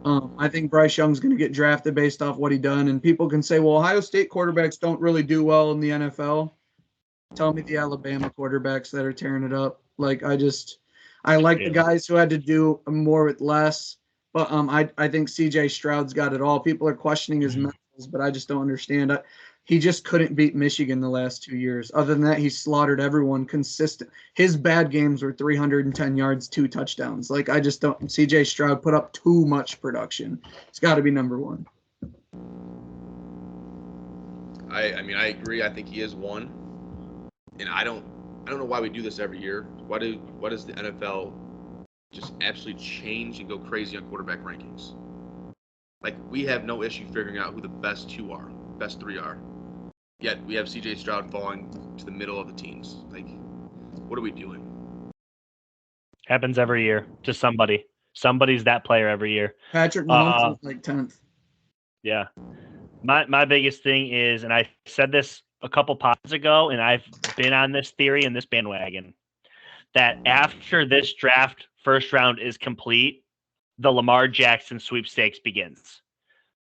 I think Bryce Young's going to get drafted based off what he done, and people can say, well, Ohio State quarterbacks don't really do well in the NFL. Tell me the Alabama quarterbacks that are tearing it up. Like, I like the guys who had to do more with less, but I think CJ Stroud's got it all. People are questioning his mentals, but I just don't understand. He just couldn't beat Michigan the last 2 years. Other than that, he slaughtered everyone consistent. His bad games were 310 yards, 2 touchdowns. Like, I just don't. CJ Stroud put up too much production. It's got to be number 1. I mean, I agree. I think he is 1. And I don't know why we do this every year. Why does the NFL just absolutely change and go crazy on quarterback rankings? Like, we have no issue figuring out who the best 3 are. Yet we have CJ Stroud falling to the middle of the teens. Like, what are we doing? Happens every year to somebody. Somebody's that player every year. Patrick Mahomes is like 10th. Yeah. My biggest thing is, and I said this a couple pods ago, and I've been on this theory and this bandwagon, that after this draft first round is complete, the Lamar Jackson sweepstakes begins.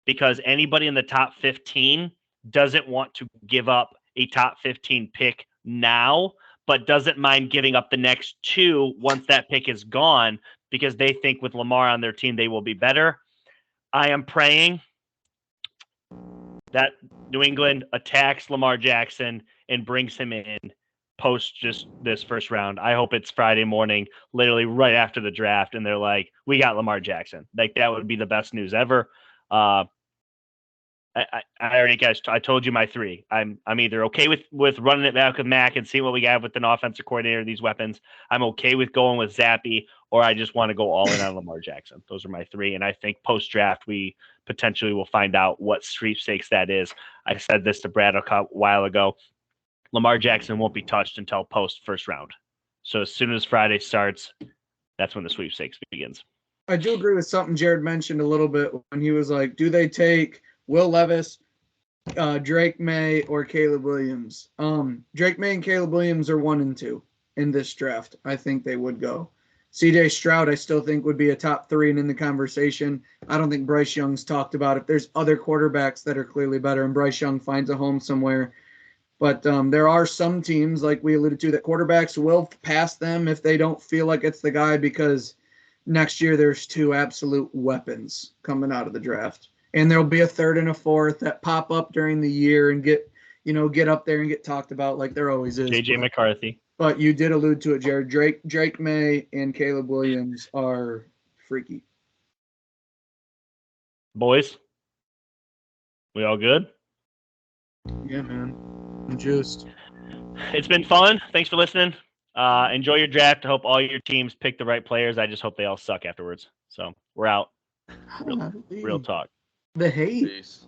Because anybody in the top 15 doesn't want to give up a top 15 pick now, but doesn't mind giving up the next 2 once that pick is gone, because they think with Lamar on their team, they will be better. I am praying that New England attacks Lamar Jackson and brings him in post just this first round. I hope it's Friday morning, literally right after the draft, and they're like, we got Lamar Jackson. Like, that would be the best news ever. I already, guys, I told you my 3. I'm either okay with running it back with Mac and seeing what we got with an offensive coordinator, these weapons. I'm okay with going with Zappy, or I just want to go all in on Lamar Jackson. Those are my 3. And I think post-draft, we potentially will find out what sweepstakes that is. I said this to Brad a while ago. Lamar Jackson won't be touched until post-first round. So as soon as Friday starts, that's when the sweepstakes begins. I do agree with something Jared mentioned a little bit when he was like, do they take Will Levis, Drake May, or Caleb Williams? Drake May and Caleb Williams are 1 and 2 in this draft. I think they would go. CJ Stroud, I still think, would be a top 3 and in the conversation. I don't think Bryce Young's talked about it. There's other quarterbacks that are clearly better, and Bryce Young finds a home somewhere. But there are some teams, like we alluded to, that quarterbacks will pass them if they don't feel like it's the guy, because next year there's 2 absolute weapons coming out of the draft. And there'll be a 3rd and a 4th that pop up during the year and get up there and get talked about like there always is. JJ McCarthy. But you did allude to it, Jared. Drake May and Caleb Williams are freaky. Boys, we all good? Yeah, man. I'm juiced. It's been fun. Thanks for listening. Enjoy your draft. I hope all your teams pick the right players. I just hope they all suck afterwards. So we're out. Real talk. The hate. Peace.